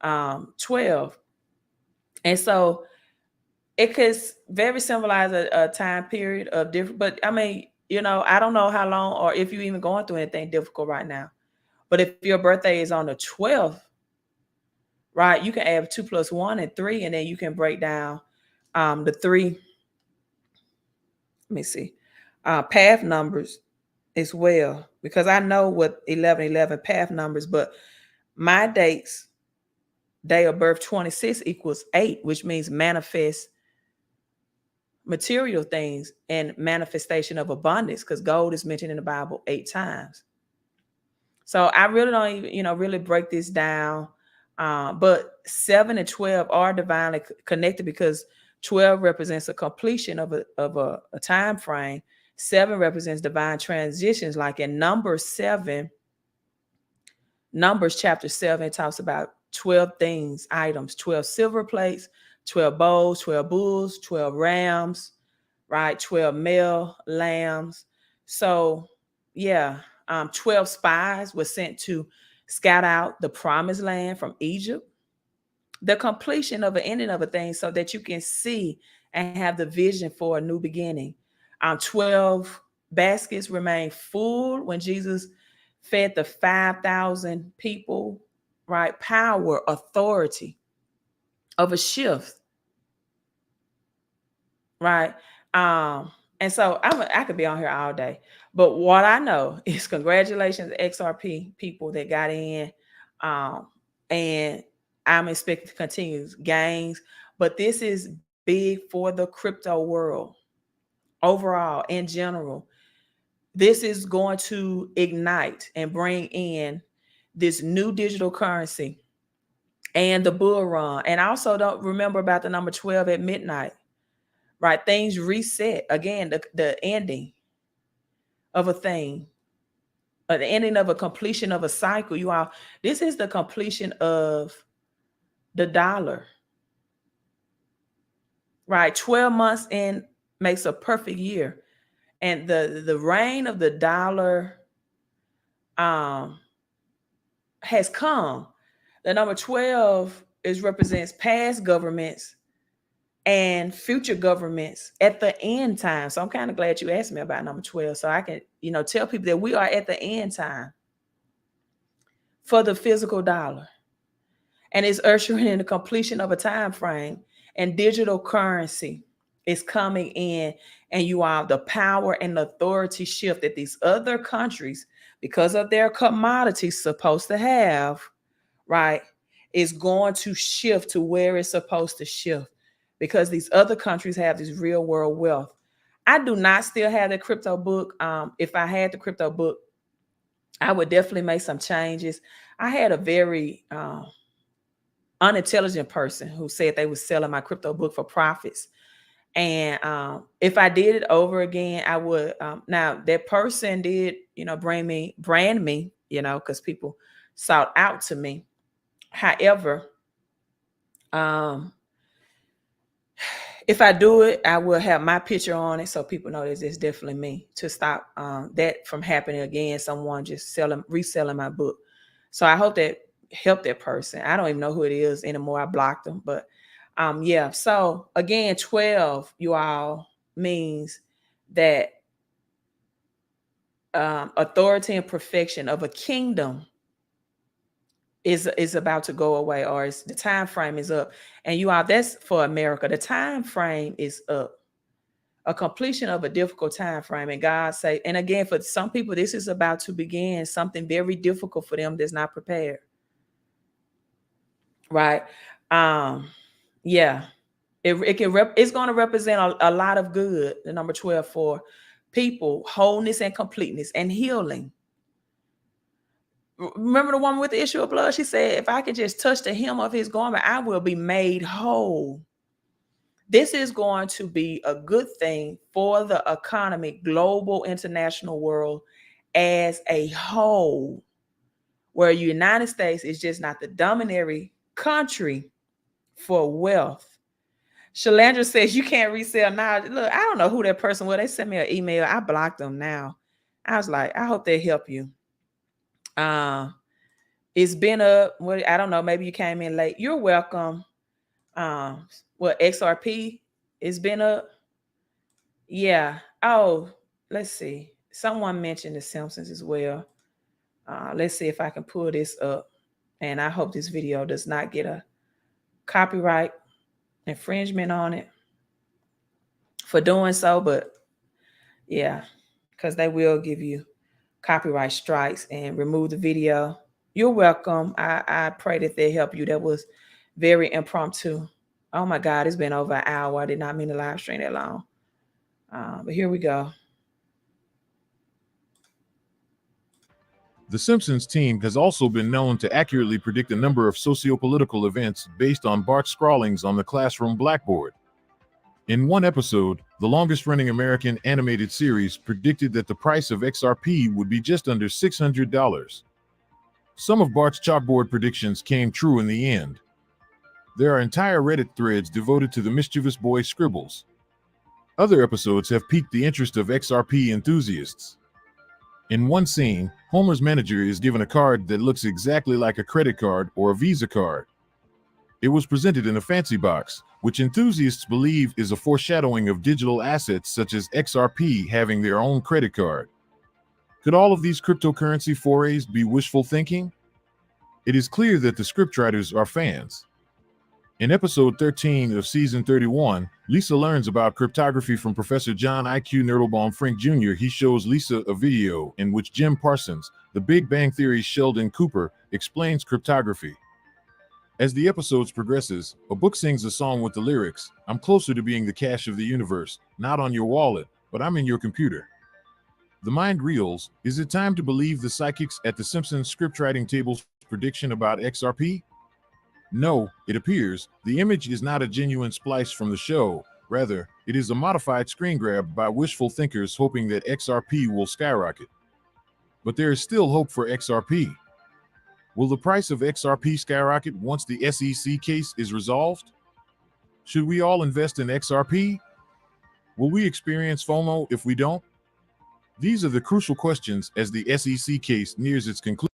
12. And so it could very symbolize a time period of different, but I mean, you know, I don't know how long or if you're even going through anything difficult right now. But if your birthday is on the 12th, right, you can add 2 plus 1 and 3, and then you can break down the 3. Let me see. Path numbers as well, because I know what 1111 path numbers, but my dates, day of birth 26 equals 8, which means manifest material things and manifestation of abundance, because gold is mentioned in the Bible 8 times. So I really don't even, you know, really break this down. But 7 and 12 are divinely connected because 12 represents a completion of a time frame. 7 represents divine transitions, like in Numbers chapter 7 talks about 12 things, items, 12 silver plates, 12 bowls, 12 bulls, 12 rams, right? 12 male lambs. So yeah, 12 spies were sent to scout out the promised land from Egypt. The completion of an ending of a thing so that you can see and have the vision for a new beginning. 12 baskets remain full when Jesus fed the 5,000 people, right? Power, authority of a shift, right? And so I could be on here all day, but what I know is congratulations XRP people that got in, and I'm expecting to continue gains, but this is big for the crypto world overall in general. This is going to ignite and bring in this new digital currency and the bull run. And also don't remember about the number 12 at midnight, right? Things reset again, the ending of a thing, the ending of a completion of a cycle. You all, this is the completion of the dollar, right? 12 months in makes a perfect year. And the reign of the dollar has come. The number 12 represents past governments and future governments at the end time. So I'm kind of glad you asked me about number 12. So I can, you know, tell people that we are at the end time for the physical dollar. And it's ushering in the completion of a time frame, and digital currency is coming in, and you have the power and authority shift that these other countries, because of their commodities supposed to have, right, is going to shift to where it's supposed to shift because these other countries have this real world wealth. I do not still have the crypto book. If I had the crypto book, I would definitely make some changes. I had a very unintelligent person who said they was selling my crypto book for profits. And if I did it over again, I would. Now that person did, brand me, because people sought out to me. However, if I do it, I will have my picture on it so people know that it's definitely me, to stop that from happening again. Someone just reselling my book. So I hope that helped that person. I don't even know who it is anymore. I blocked them, but yeah. So again, 12, you all, means that authority and perfection of a kingdom is about to go away, or the time frame is up. And you all, that's for America. The time frame is up. A completion of a difficult time frame. And God say, and again, for some people, this is about to begin something very difficult for them that's not prepared. Right? Yeah. It's going to represent a lot of good, the number 12, for people, wholeness and completeness and healing. Remember the woman with the issue of blood? She said, if I could just touch the hem of his garment, I will be made whole. This is going to be a good thing for the economy, global, international world as a whole, where the United States is just not the dominatory country for wealth. Shalandra says you can't resell now. Look, I don't know who that person was. They sent me an email. I blocked them now. I was like, I hope they help you. It's been up. I don't know. Maybe you came in late. You're welcome. XRP, it's been up. Yeah. Oh, let's see. Someone mentioned The Simpsons as well. Let's see if I can pull this up. And I hope this video does not get a copyright infringement on it for doing so. But yeah, because they will give you copyright strikes and remove the video. You're welcome. I pray that they help you. That was very impromptu. Oh my God, it's been over an hour. I did not mean to live stream that long. But here we go. The Simpsons team has also been known to accurately predict a number of socio-political events based on Bart's scrawlings on the classroom blackboard. In one episode, the longest-running American animated series predicted that the price of XRP would be just under $600. Some of Bart's chalkboard predictions came true in the end. There are entire Reddit threads devoted to the mischievous boy's scribbles. Other episodes have piqued the interest of XRP enthusiasts. In one scene, Homer's manager is given a card that looks exactly like a credit card or a Visa card. It was presented in a fancy box, which enthusiasts believe is a foreshadowing of digital assets such as XRP having their own credit card. Could all of these cryptocurrency forays be wishful thinking? It is clear that the scriptwriters are fans. In episode 13 of season 31, Lisa learns about cryptography from Professor John I.Q. Nerdlebaum Frank Jr. He shows Lisa a video in which Jim Parsons, the Big Bang Theory's Sheldon Cooper, explains cryptography. As the episodes progresses, a book sings a song with the lyrics, "I'm closer to being the cash of the universe, not on your wallet, but I'm in your computer." The mind reels. Is it time to believe the psychics at the Simpsons scriptwriting table's prediction about XRP? No, it appears the image is not a genuine splice from the show. Rather, it is a modified screen grab by wishful thinkers hoping that XRP will skyrocket. But there is still hope for XRP. Will the price of XRP skyrocket once the SEC case is resolved? Should we all invest in XRP? Will we experience FOMO if we don't? These are the crucial questions as the SEC case nears its conclusion.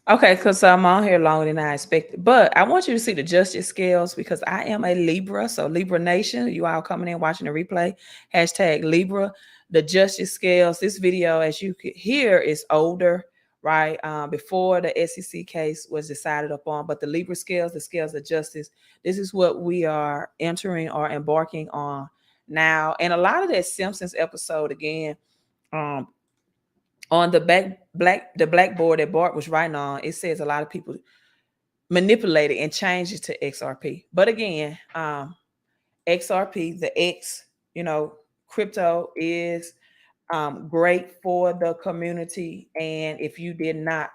Okay, because I'm on here longer than I expected. But I want you to see the justice scales because I am a Libra. So Libra Nation, you all coming in watching the replay, hashtag Libra. The justice scales, this video, as you could hear, is older, right? Before the SEC case was decided upon. But the Libra scales, the scales of justice, this is what we are entering or embarking on now. And a lot of that Simpsons episode, again, On the blackboard that Bart was writing on, it says a lot of people manipulate it and change it to XRP. But again, XRP, the X, crypto is great for the community. And if you did not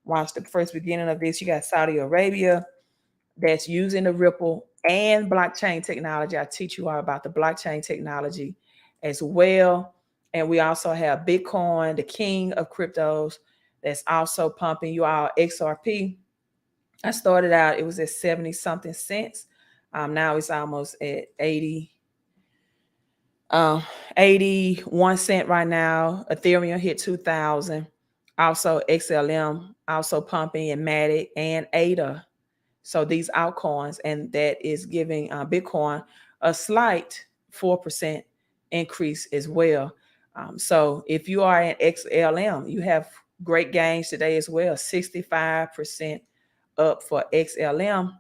watch the first beginning of this, you got Saudi Arabia that's using the Ripple and blockchain technology. I teach you all about the blockchain technology as well. And we also have Bitcoin, the king of cryptos, that's also pumping you all XRP. I started out, it was at 70 something cents. Now it's almost at 81 cent right now. Ethereum hit 2,000. Also XLM also pumping, and Matic and ADA. So these altcoins, and that is giving Bitcoin a slight 4% increase as well. So if you are in XLM, you have great gains today as well. 65% up for XLM,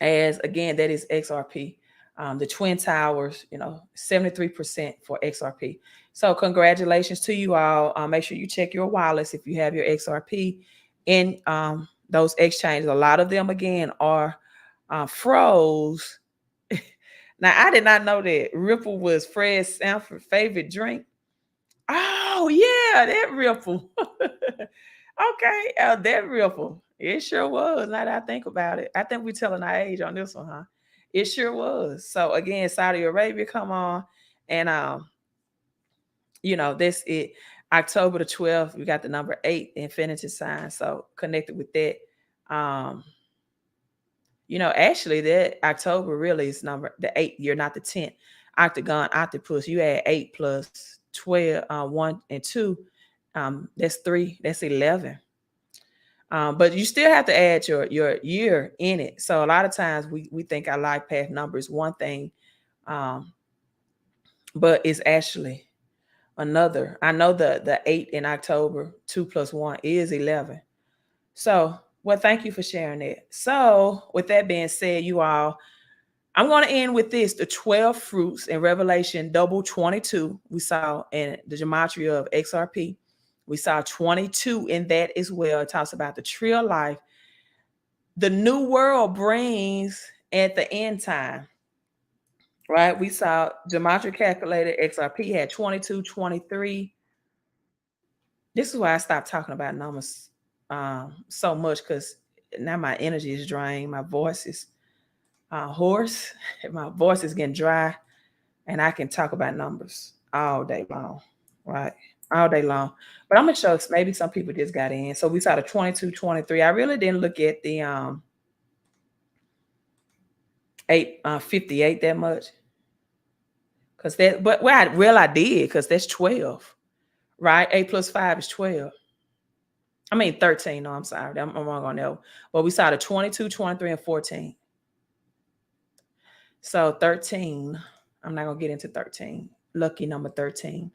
as again, that is XRP. The Twin Towers, 73% for XRP. So congratulations to you all. Make sure you check your wallets if you have your XRP in those exchanges. A lot of them, again, are froze. Now, I did not know that Ripple was Fred Sanford's favorite drink. Oh, yeah, that Ripple. Okay, that Ripple. It sure was. Now that I think about it, I think we're telling our age on this one, huh? It sure was. So again, Saudi Arabia, come on, and that's it. October the 12th, we got the number 8, the infinity sign. So connected with that. Actually, that October really is the 8th year, not the 10th. Octagon, octopus. You add 8 plus 12, 1 and 2. That's 3. That's 11. But you still have to add your year in it. So a lot of times we think our life path number is one thing, but it's actually another. I know the 8 in October, 2 plus 1 is 11. So, well, thank you for sharing that. So with that being said, you all, I'm going to end with this, the 12 fruits in Revelation double 22 we saw in the gematria of XRP. We saw 22 in that as well. It talks about the tree of life. The new world brings at the end time, right? We saw gematria calculator XRP had 22, 23. This is why I stopped talking about numbers so much, because now my energy is drained. My voice is hoarse. My voice is getting dry, and I can talk about numbers all day long, right? All day long. But I'm going to show maybe some people just got in. So we saw the 22, 23. I really didn't look at the 58 that much. Because that, but well, I did, because that's 12, right? 8 plus 5 is 12. I mean 13. No, I'm sorry. I'm wrong on that. Well, we saw the 22, 23, and 14. So 13, I'm not going to get into 13. Lucky number 13.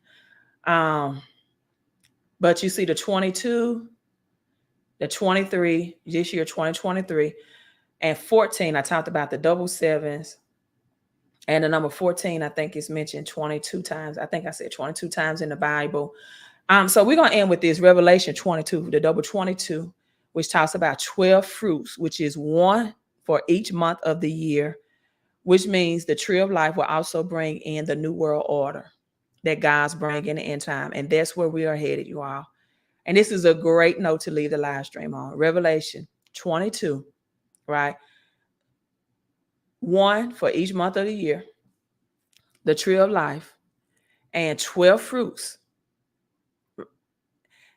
But you see the 22, the 23, this year, 2023, and 14, I talked about the double sevens. And the number 14, I think is mentioned 22 times. I think I said 22 times in the Bible. So we're going to end with this Revelation 22, the double 22, which talks about 12 fruits, which is 1 for each month of the year, which means the tree of life will also bring in the new world order that God's bringing in the end time. And that's where we are headed, you all. And this is a great note to leave the live stream on. Revelation 22, right? 1 for each month of the year, the tree of life, and 12 fruits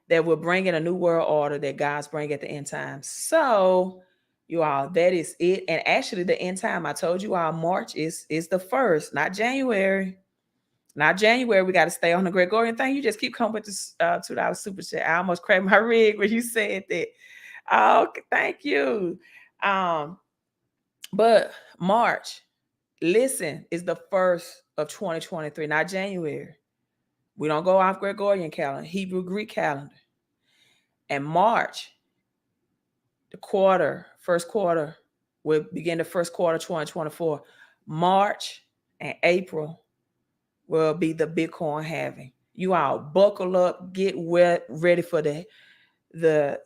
that will bring in a new world order that God's bringing at the end time. So, you all, that is it. And actually, the end time, I told you all, March is the 1st, not January. Not January. We got to stay on the Gregorian thing. You just keep coming with this $2 super chat. I almost cracked my rig when you said that. Oh, thank you. But March, listen, is the 1st of 2023, not January. We don't go off Gregorian calendar, Hebrew Greek calendar. And March, first quarter, will begin the first quarter 2024. March and April will be the Bitcoin halving. You all buckle up, get ready for the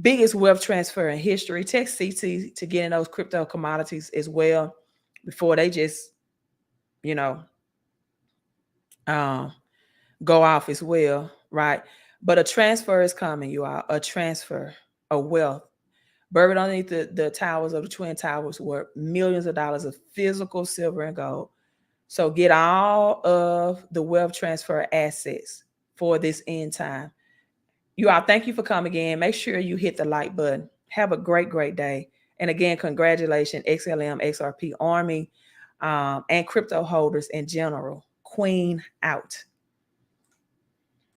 biggest wealth transfer in history. Text CT to get in those crypto commodities as well before they just, you know, go off as well, right? But a transfer is coming, you all. A transfer of wealth. Buried underneath the towers of the Twin Towers were millions of dollars of physical silver and gold. So get all of the wealth transfer assets for this end time. You all, thank you for coming again. Make sure you hit the like button. Have a great, great day. And again, congratulations, XLM, XRP Army, and crypto holders in general. Queen out.